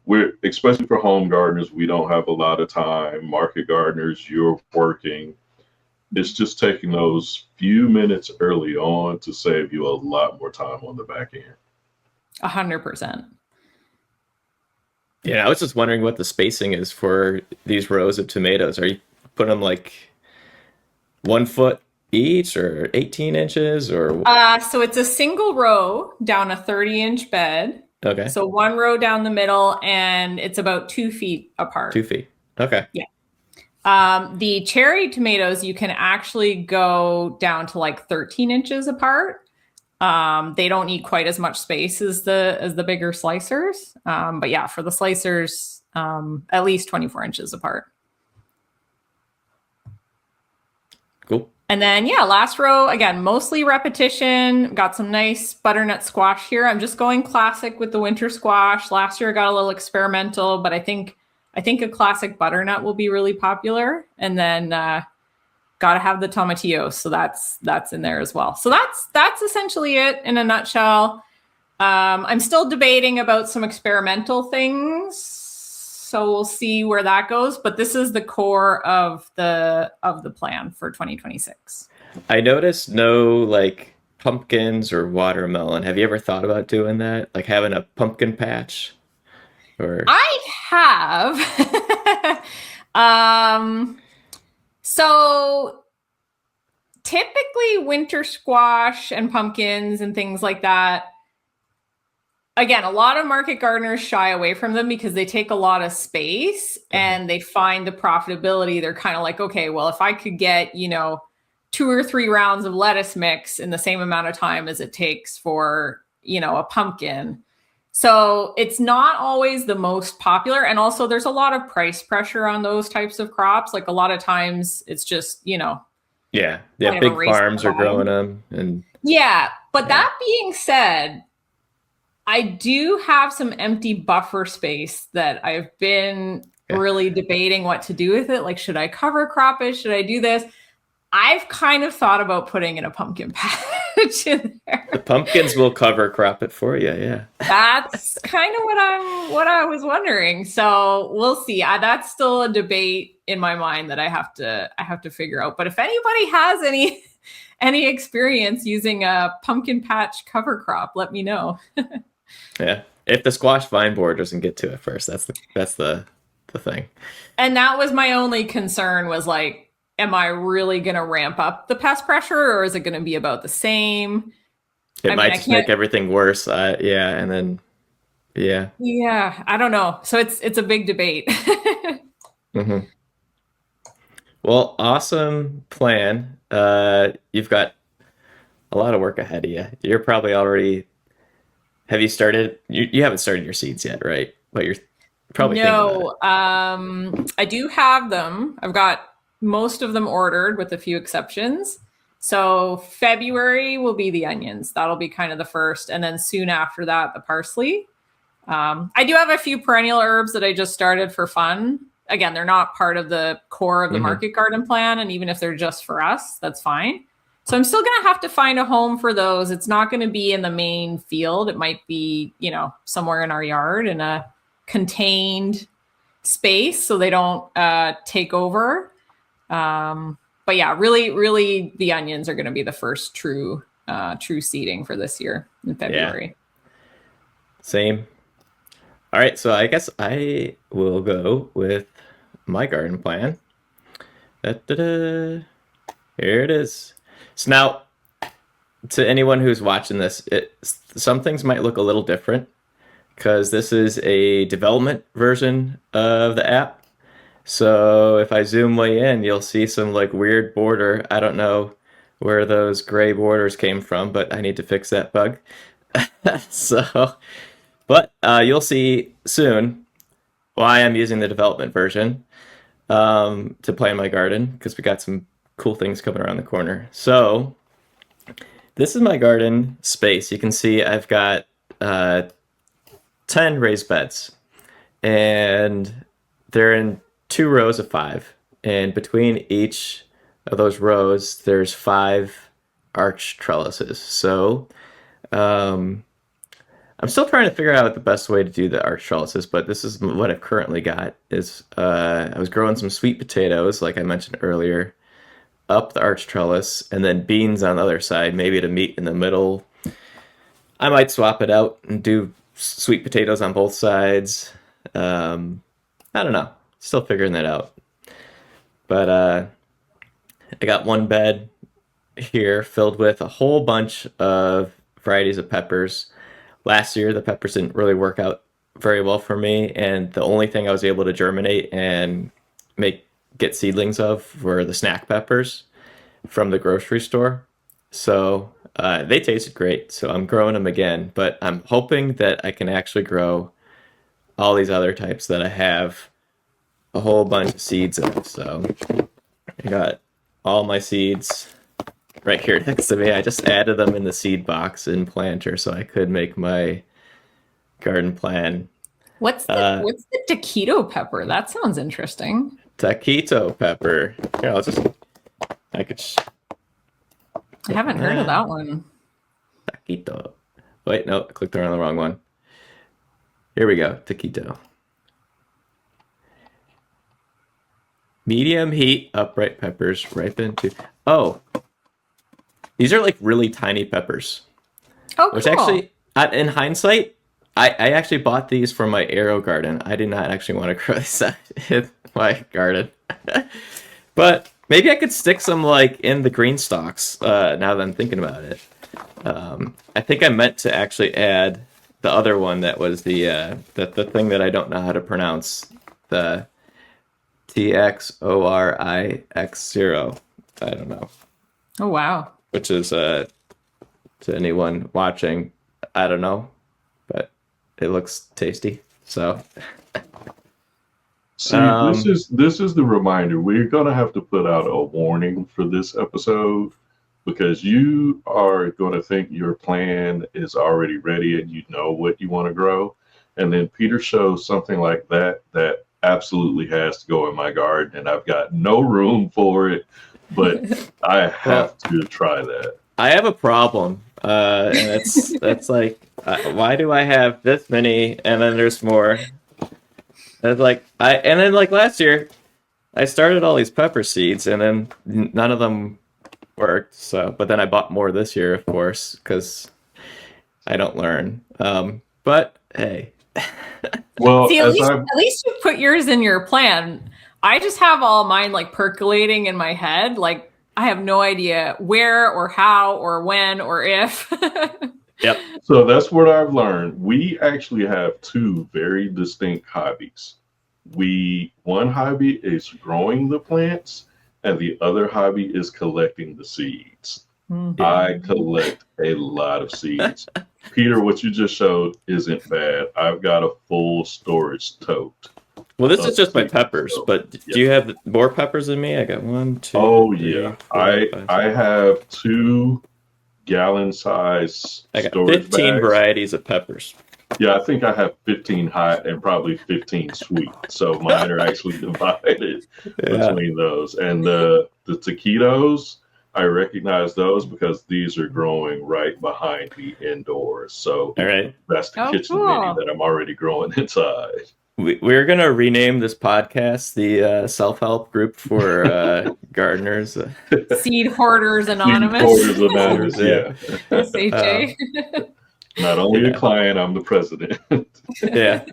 we're, especially for home gardeners, we don't have a lot of time. Market gardeners, you're working. It's just taking those few minutes early on to save you a lot more time on the back end. 100%. Yeah, I was just wondering what the spacing is for these rows of tomatoes. Are you putting them like 1 foot each or 18 inches or? So it's a single row down a 30-inch bed. Okay. So one row down the middle, and it's about 2 feet apart. 2 feet. Okay. Yeah. The cherry tomatoes, you can actually go down to like 13 inches apart. They don't need quite as much space as the bigger slicers. But yeah, for the slicers, at least 24 inches apart. Cool. And then, last row, again, mostly repetition. Got some nice butternut squash here. I'm just going classic with the winter squash. Last year I got a little experimental, but I think a classic butternut will be really popular. And then got to have the tomatillos. So that's in there as well. So that's essentially it in a nutshell. I'm still debating about some experimental things. So we'll see where that goes. But this is the core of the plan for 2026. I noticed no like pumpkins or watermelon. Have you ever thought about doing that? Like having a pumpkin patch? Or I have. So typically winter squash and pumpkins and things like that. Again, a lot of market gardeners shy away from them because they take a lot of space and they find the profitability. They're kind of like, okay, well, if I could get, 2 or 3 rounds of lettuce mix in the same amount of time as it takes for, a pumpkin. So it's not always the most popular. And also there's a lot of price pressure on those types of crops. Like a lot of times it's just, yeah, big farms are growing them. But that being said, I do have some empty buffer space that I've been really debating what to do with it. Like, should I cover crop it? Should I do this? I've kind of thought about putting in a pumpkin patch in there. The pumpkins will cover crop it for you. Yeah. That's kind of what I was wondering. So we'll see. That's still a debate in my mind that I have to figure out. But if anybody has any experience using a pumpkin patch cover crop, let me know. Yeah. If the squash vine borer doesn't get to it first, that's the thing. And that was my only concern was like, am I really going to ramp up the pest pressure or is it going to be about the same? It might just make everything worse. Yeah. I don't know. So it's a big debate. Mm-hmm. Well, awesome plan. You've got a lot of work ahead of you. You're probably already, have you started? You haven't started your seeds yet, right? But you're probably thinking about it. I do have them. I've got most of them ordered with a few exceptions. So February will be the onions. That'll be kind of the first. And then soon after that, the parsley. I do have a few perennial herbs that I just started for fun. Again, they're not part of the core of the market garden plan. And even if they're just for us, that's fine. So I'm still going to have to find a home for those. It's not going to be in the main field. It might be, somewhere in our yard in a contained space so they don't take over. But yeah, really, really, the onions are going to be the first true seeding for this year in February. Same. All right, so I guess I will go with my garden plan. Da-da-da. Here it is. So now, to anyone who's watching this, some things might look a little different because this is a development version of the app. So if I zoom way in, you'll see some like weird border. I don't know where those gray borders came from, but I need to fix that bug. But you'll see soon why I'm using the development version to play in my garden because we got some cool things coming around the corner. So this is my garden space. You can see I've got 10 raised beds, and they're in 2 rows of 5. And between each of those rows, there's 5 arch trellises. So I'm still trying to figure out the best way to do the arch trellises, but this is what I've currently got. Is I was growing some sweet potatoes, like I mentioned earlier, up the arch trellis, and then beans on the other side, maybe to meet in the middle. I might swap it out and do sweet potatoes on both sides. I don't know. Still figuring that out. But I got one bed here filled with a whole bunch of varieties of peppers. Last year, the peppers didn't really work out very well for me, and the only thing I was able to germinate and get seedlings of were the snack peppers from the grocery store. So they tasted great, so I'm growing them again, but I'm hoping that I can actually grow all these other types that I have a whole bunch of seeds of. So I got all my seeds right here next to me. I just added them in the seed box in Planter so I could make my garden plan. What's the taquito pepper? That sounds interesting. Taquito pepper. Here, I haven't heard of that one. Taquito. Wait, no, I clicked on the wrong one. Here we go, taquito. Medium heat upright peppers ripen to... Oh, these are like really tiny peppers. Oh, cool. Which actually, in hindsight, I actually bought these for my Aero garden. I did not actually want to grow this in my garden. But maybe I could stick some like in the green stalks now that I'm thinking about it. I think I meant to actually add the other one that was the thing that I don't know how to pronounce. The TXORIX0. I don't know. Oh, wow. Which is, to anyone watching, I don't know, but it looks tasty. So, see, this is the reminder. We're gonna have to put out a warning for this episode because you are going to think your plan is already ready and you know what you want to grow, and then Peter shows something like that absolutely has to go in my garden, and I've got no room for it. But I have to try that. I have a problem, and that's like, why do I have this many, and then there's more? And then last year, I started all these pepper seeds, and then none of them worked. So, but then I bought more this year, of course, because I don't learn. But hey. Well, see, at least you put yours in your plan. I just have all mine like percolating in my head. Like I have no idea where or how or when or if. Yep. So that's what I've learned. We actually have 2 very distinct hobbies. One hobby is growing the plants, and the other hobby is collecting the seeds. Mm-hmm. I collect a lot of seeds. Peter, what you just showed isn't bad. I've got a full storage tote. Well, this is just my peppers, but do you have more peppers than me? I got 1, 2. Oh, yeah. 4, 5, I have 2 gallon size. I got 15 bags. Varieties of peppers. Yeah, I think I have 15 hot and probably 15 sweet. So mine are actually divided between those. And the taquitos, I recognize those because these are growing right behind me indoors. So All right. that's the Oh, kitchen mini cool. that I'm already growing inside. We're gonna rename this podcast the self-help group for gardeners. Seed Hoarders Seed Anonymous. Hoarders Anonymous, Yeah. yeah. SHA. Not only a Yeah. client, I'm the president. Yeah.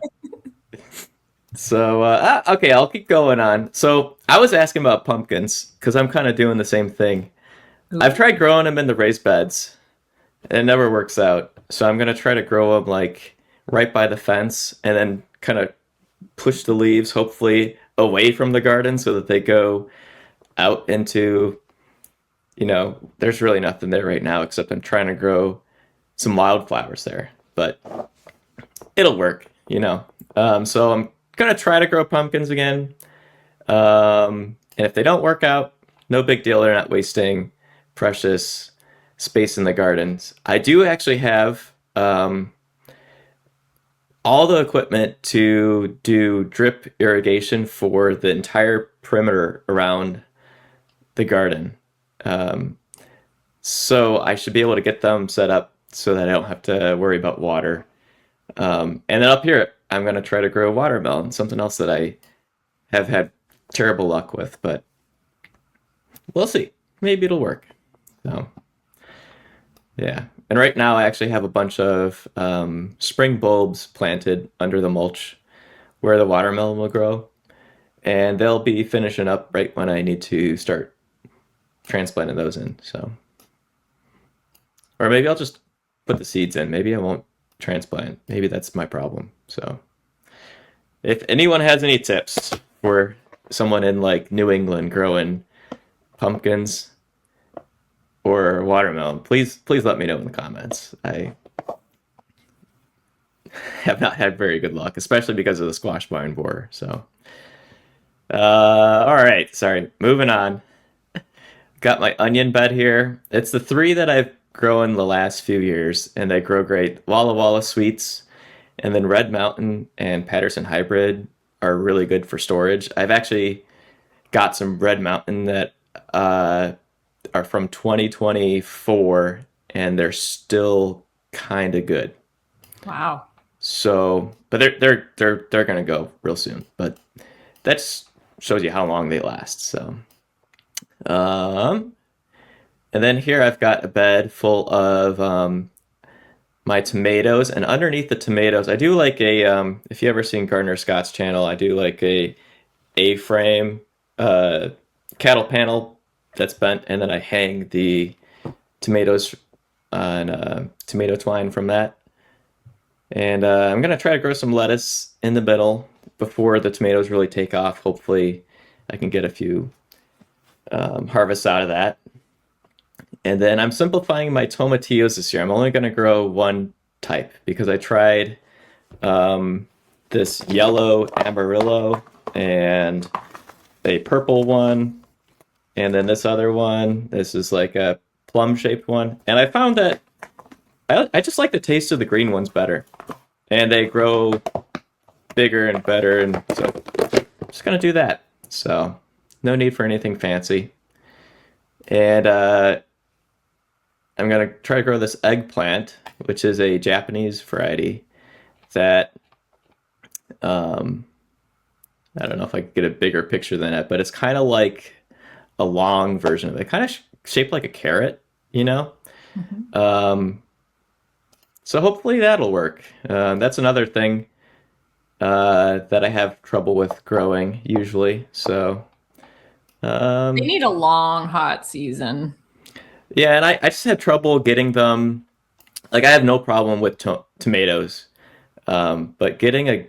So okay, I'll keep going on. So I was asking about pumpkins because I'm kind of doing the same thing. I've tried growing them in the raised beds. And it never works out. So I'm gonna try to grow them like right by the fence, and then kind of push the leaves, hopefully away from the garden, so that they go out into, there's really nothing there right now except I'm trying to grow some wildflowers there, but it'll work. So I'm gonna try to grow pumpkins again. And if they don't work out, no big deal. They're not wasting precious space in the gardens. I do actually have all the equipment to do drip irrigation for the entire perimeter around the garden. Um, so I should be able to get them set up so that I don't have to worry about water. And then up here, I'm going to try to grow watermelon, something else that I have had terrible luck with, but we'll see. Maybe it'll work. So, yeah. And right now, I actually have a bunch of spring bulbs planted under the mulch where the watermelon will grow. And they'll be finishing up right when I need to start transplanting those in. So, or maybe I'll just put the seeds in. Maybe I won't transplant. Maybe that's my problem. So, if anyone has any tips for someone in like New England growing pumpkins or watermelon, please let me know in the comments. I have not had very good luck, especially because of the squash vine borer. So, all right, sorry, moving on. Got my onion bed here. It's the three that I've grown the last few years, and they grow great. Walla Walla Sweets, and then Red Mountain and Patterson Hybrid are really good for storage. I've actually got some Red Mountain that are from 2024, and they're still kind of good. Wow. So, but they're gonna go real soon. But that shows you how long they last. So, and then here I've got a bed full of my tomatoes, and underneath the tomatoes, I do like a if you ever seen Gardner Scott's channel, I do like a A-frame cattle panel that's bent, and then I hang the tomatoes on tomato twine from that. And I'm gonna try to grow some lettuce in the middle before the tomatoes really take off. Hopefully, I can get a few harvests out of that. And then I'm simplifying my tomatillos this year. I'm only gonna grow one type because I tried this yellow Amarillo and a purple one, and then this other one. This is like a plum-shaped one, and I found that I just like the taste of the green ones better, and they grow bigger and better, and so I'm just gonna do that. So no need for anything fancy, and I'm gonna try to grow this eggplant, which is a Japanese variety that I don't know if I could get a bigger picture than that, but it's kind of like a long version of it, kind of shaped like a carrot, you know. Mm-hmm. So hopefully that'll work. That's another thing that I have trouble with growing usually. So They need a long, hot season. yeah, and I just had trouble getting them. Like I have no problem with tomatoes, but getting a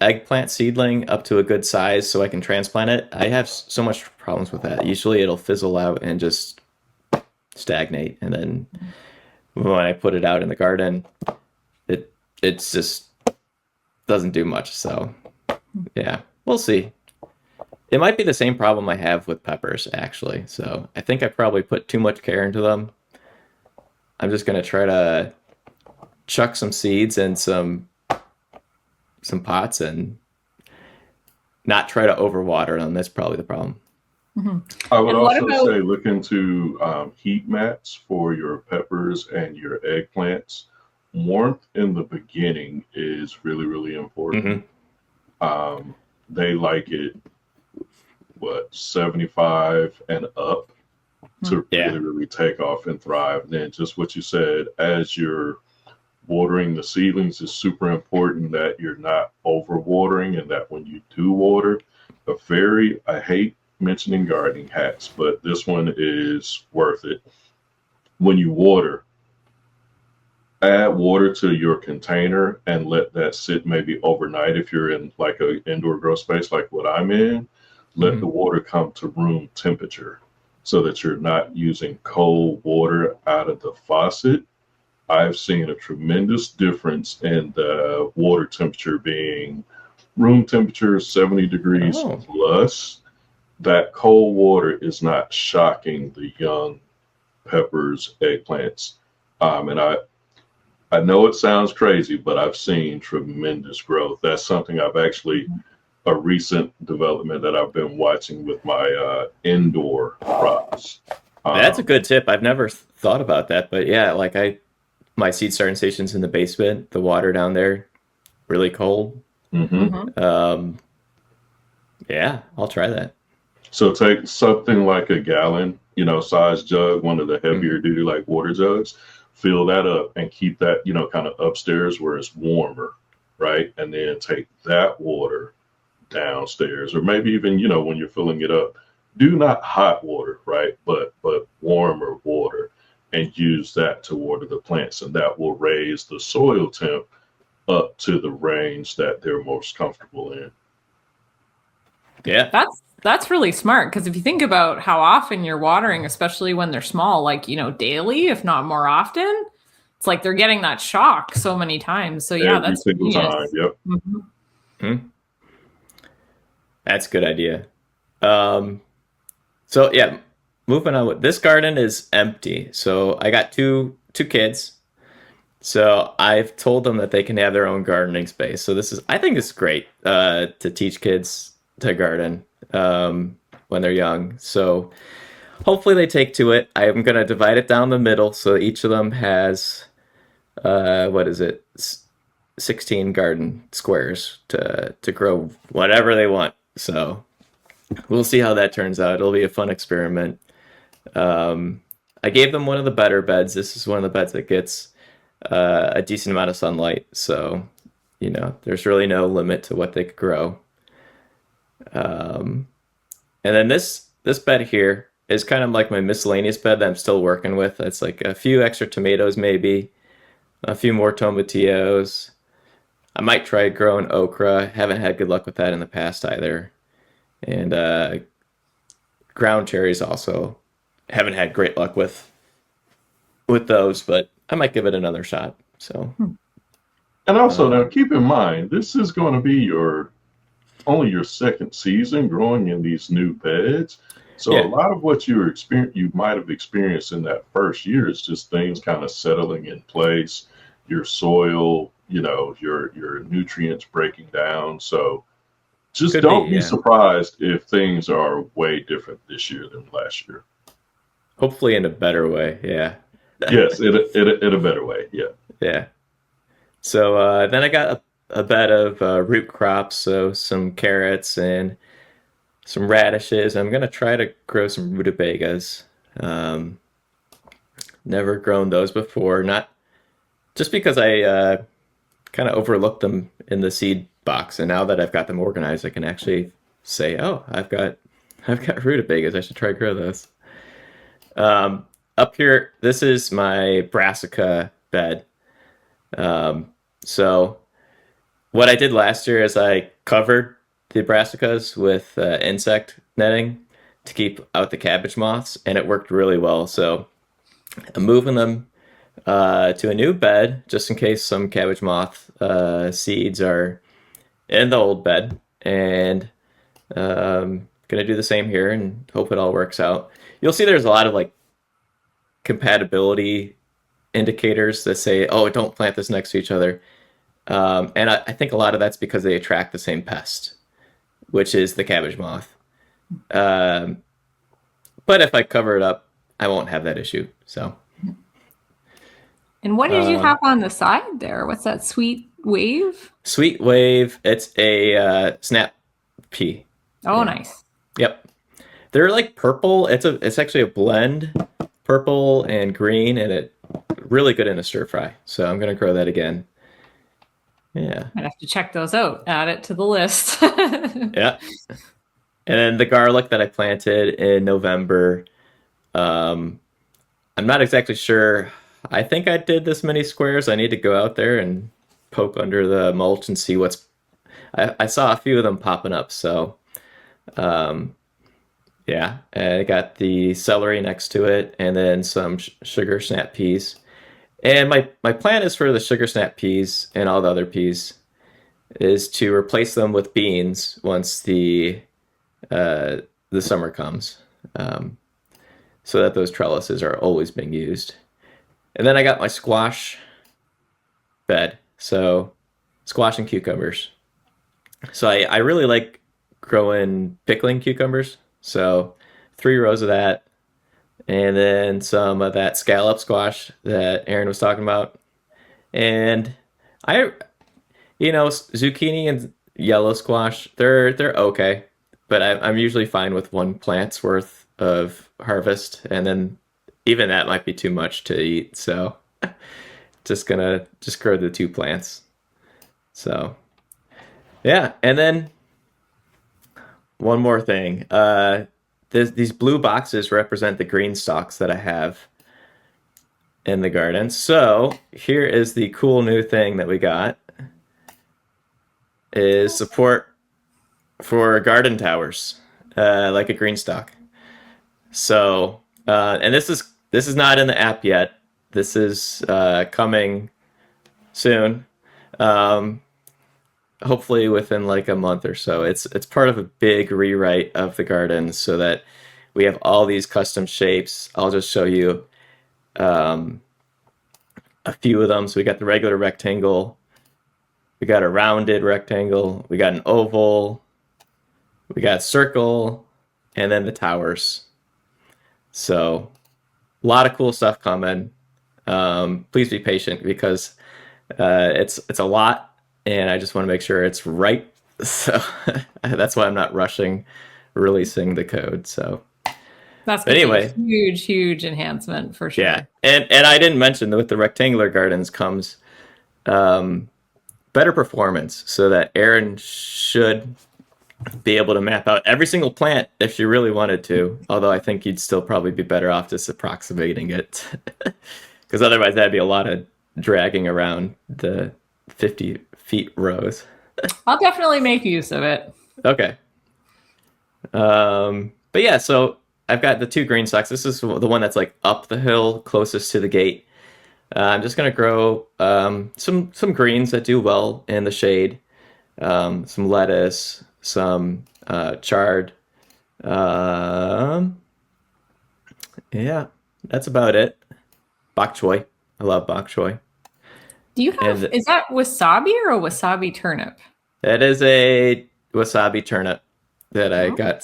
eggplant seedling up to a good size so I can transplant it, I have so much problems with that. Usually it'll fizzle out and just stagnate, and then when I put it out in the garden, it's just doesn't do much. So yeah, we'll see. It might be the same problem I have with peppers actually. So I think I probably put too much care into them. I'm just gonna try to chuck some seeds in some pots and not try to overwater them. That's probably the problem. Mhm. I would And what also about say look into heat mats for your peppers and your eggplants. Warmth in the beginning is really, really important. Hmm. Um, they like it, what, 75 and up to Yeah. really, really take off and thrive. And then just what you said, as you're watering the seedlings, is super important that you're not over watering and that when you do water, I hate mentioning gardening hacks, but this one is worth it. When you water, add water to your container and let that sit maybe overnight. If you're in like an indoor grow space like what I'm in, let Hmm. the water come to room temperature so that you're not using cold water out of the faucet. I've seen a tremendous difference in the water temperature being room temperature 70 degrees Oh, plus. That cold water is not shocking the young peppers, eggplants. And I know it sounds crazy, but I've seen tremendous growth. That's something I've actually, a recent development that I've been watching with my indoor crops. that's a Um, good tip. I've never thought about that, but yeah, like my seed starting station's in the basement. The water down there really cold. mhm. Mhm. Um, yeah, I'll try that. So take something like a gallon, size jug, one of the heavier Hmm. duty like water jugs, fill that up and keep that, kind of upstairs where it's warmer, right? And then take that water downstairs, or maybe even, when you're filling it up, do not hot water, right? But warmer water, and use that to water the plants, and that will raise the soil temp up to the range that they're most comfortable in. Yeah. That's really smart because if you think about how often you're watering, especially when they're small, like, daily, if not more often, it's like they're getting that shock so many times. So yeah, Every that's single time. genius. Yep. Mhm. Hmm. That's a good idea. Um, so yeah, moving on with this garden is empty. So I got two kids. So I've told them that they can have their own gardening space. So I think it's great to teach kids to garden when they're young. So hopefully they take to it. I'm gonna divide it down the middle so each of them has what is it, 16 garden squares to grow whatever they want. So we'll see how that turns out. It'll be a fun experiment. Um, I gave them one of the better beds. This is one of the beds that gets a decent amount of sunlight. So, there's really no limit to what they could grow. Um, and then this bed here is kind of like my miscellaneous bed that I'm still working with. It's like a few extra tomatoes, maybe a few more tomatillos. I might try growing okra. Haven't had good luck with that in the past either. And ground cherries also haven't had great luck with those, but I might give it another shot. So, And also now um, keep in mind, this is going to be your only your second season growing in these new beds. So a yeah, lot of what you might have experienced in that first year is just things kind of settling in place, your soil, your nutrients breaking down. So just could be. don't be Yeah, surprised if things are way different this year than last year. hopefully in a better way. Yeah, Yes, in a better way. Yeah. yeah. So then I got a bed of root crops, so some carrots and some radishes. I'm gonna try to grow some rutabagas. Um, Never grown those before. Not just because I kind of overlooked them in the seed box, and now that I've got them organized, I can actually say, "Oh, I've got rutabagas. I should try to grow those." Up here, this is my brassica bed. Um, so what I did last year is I covered the brassicas with insect netting to keep out the cabbage moths, and it worked really well. So I'm moving them to a new bed just in case some cabbage moth seeds are in the old bed, and gonna do the same here and hope it all works out. You'll see there's a lot of like compatibility indicators that say, "Oh, don't plant this next to each other," and I think a lot of that's because they attract the same pest, which is the cabbage moth. Um, But if I cover it up, I won't have that issue. So. And what did you have on the side there? What's that? Sweet Wave? Sweet Wave. It's a snap pea. Oh, nice. Yep. They're like purple. It's actually a blend, purple and green, and it really good in a stir fry. So I'm gonna grow that again. Yeah. I'd have to check those out. Add it to the list. Yeah. And then the garlic that I planted in November. I'm not exactly sure. I think I did this many squares. I need to go out there and poke under the mulch and see what's. I saw a few of them popping up. So, yeah, I got the celery next to it, and then some sugar snap peas. And my plan is for the sugar snap peas and all the other peas is to replace them with beans once the summer comes, so that those trellises are always being used. And then I got my squash bed, so squash and cucumbers. So I really like growing pickling cucumbers. So 3 rows of that, and then some of that scallop squash that Aaron was talking about. And zucchini and yellow squash, they're okay, but I'm usually fine with 1 plant's worth of harvest, and then even that might be too much to eat. So just grow the 2 plants. So yeah, and then one more thing. These blue boxes represent the green stalks that I have in the garden. So here is the cool new thing that we got. Is support for garden towers, like a green stalk. So, and this is not in the app yet. This is coming soon. Hopefully within like a month or so. It's part of a big rewrite of the garden so that we have all these custom shapes. I'll just show you a few of them. So we got the regular rectangle, we got a rounded rectangle, we got an oval, we got a circle, and then the towers. So a lot of cool stuff coming. Please be patient because it's a lot. And I just want to make sure it's right. So that's why I'm not rushing releasing the code. So that's anyway, huge enhancement for sure. Yeah. And I didn't mention that with the rectangular gardens comes better performance so that Aaron should be able to map out every single plant if she really wanted to. Although I think you'd still probably be better off just approximating it. Because otherwise that'd be a lot of dragging around the 50 feet rows. I'll definitely make use of it. Okay. But yeah, so I've got the 2 green stalks. This is the one that's like up the hill closest to the gate. I'm just gonna grow some greens that do well in the shade, some lettuce, some chard. Yeah, that's about it. Bok choy. I love bok choy. Do you have, is that wasabi or a wasabi turnip? That is a wasabi turnip that I got.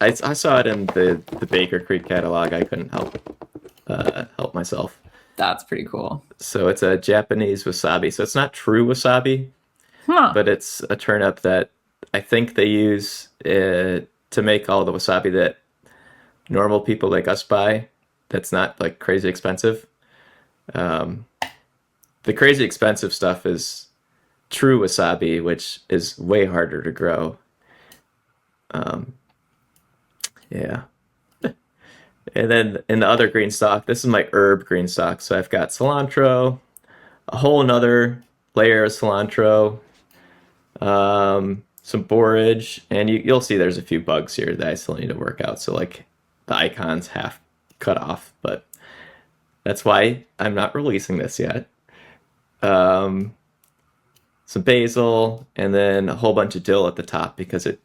I saw it in the Baker Creek catalog. I couldn't help myself. That's pretty cool. So it's a Japanese wasabi. So it's not true wasabi, but it's a turnip that I think they use to make all the wasabi that normal people like us buy. That's not like crazy expensive. The crazy expensive stuff is true wasabi, which is way harder to grow. Yeah. And then in the other green stalk, this is my herb green stalk. So I've got cilantro, a whole another layer of cilantro, some borage, and you'll see there's a few bugs here that I still need to work out. So like the icon's half cut off, but that's why I'm not releasing this yet. Some basil, and then a whole bunch of dill at the top because it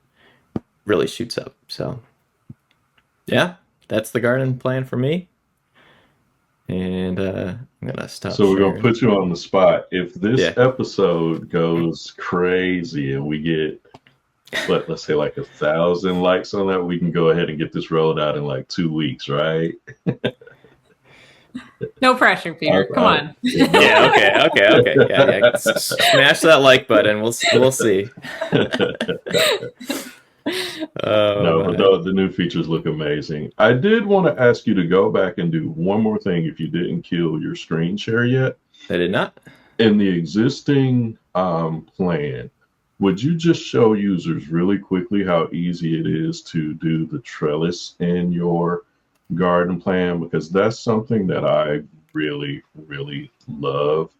really shoots up. So yeah, that's the garden plan for me. And I'm gonna stop. So we're gonna put you on the spot. If this episode goes crazy and we get but let's say like 1,000 likes on that, we can go ahead and get this rolled out in like 2 weeks, right? No pressure, Peter. Come on. Yeah. Okay. Yeah. Smash that like button. We'll see. No, the new features look amazing. I did want to ask you to go back and do one more thing if you didn't kill your screen share yet. I did not. In the existing plan, would you just show users really quickly how easy it is to do the trellis in your garden plan? Because that's something that I really, really love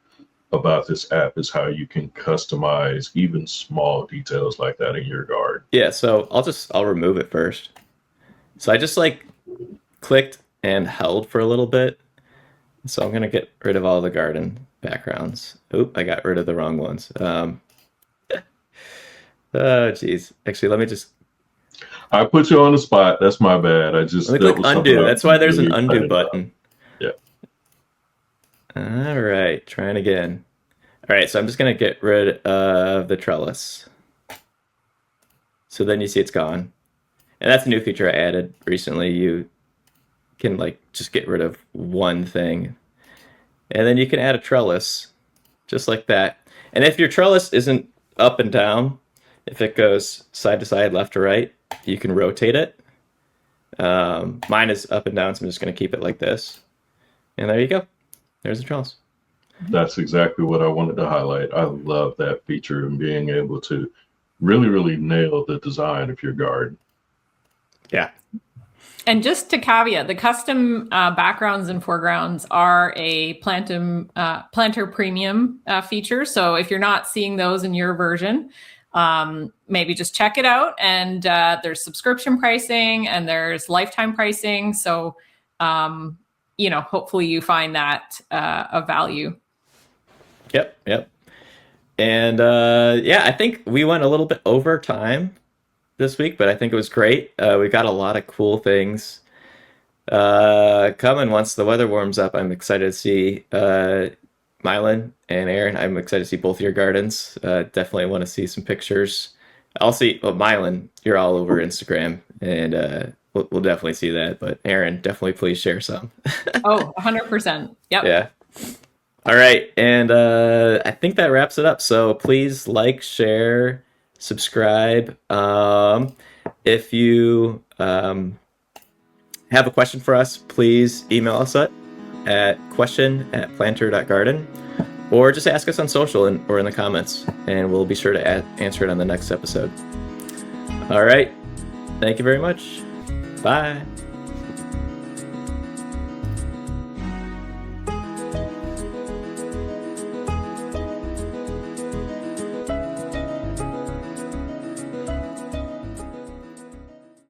about this app, is how you can customize even small details like that in your garden. Yeah, so I'll remove it first. So I just like clicked and held for a little bit. So I'm gonna get rid of all the garden backgrounds. Oop, I got rid of the wrong ones. Oh geez. Actually, let me just I put you on the spot. That's my bad. I just let me click undo. That's why there's an undo button. Yeah. All right, trying again. All right, so I'm just gonna get rid of the trellis. So then you see it's gone. And that's a new feature I added recently. You can like just get rid of one thing. And then you can add a trellis just like that. And if your trellis isn't up and down, if it goes side to side, left to right, you can rotate it. Mine is up and down, so I'm just going to keep it like this. And there you go. There's the trellis. That's exactly what I wanted to highlight. I love that feature and being able to really, really nail the design of your garden. Yeah. And just to caveat, the custom backgrounds and foregrounds are a Planter Premium feature. So if you're not seeing those in your version, maybe just check it out. And there's subscription pricing and there's lifetime pricing. So, hopefully you find that of value. Yep. And I think we went a little bit over time this week, but I think it was great. We got a lot of cool things coming once the weather warms up. I'm excited to see Mylan and Aaron. I'm excited to see both your gardens. Definitely want to see some pictures. I'll see. Well, Mylan, you're all over Instagram, and we'll definitely see that. But Aaron, definitely please share some. Oh, 100%. Yep. Yeah. All right, and I think that wraps it up. So please like, share, subscribe. If you have a question for us, please email us at question@planter.garden, or just ask us on social or in the comments, and we'll be sure to answer it on the next episode. All right. Thank you very much. Bye.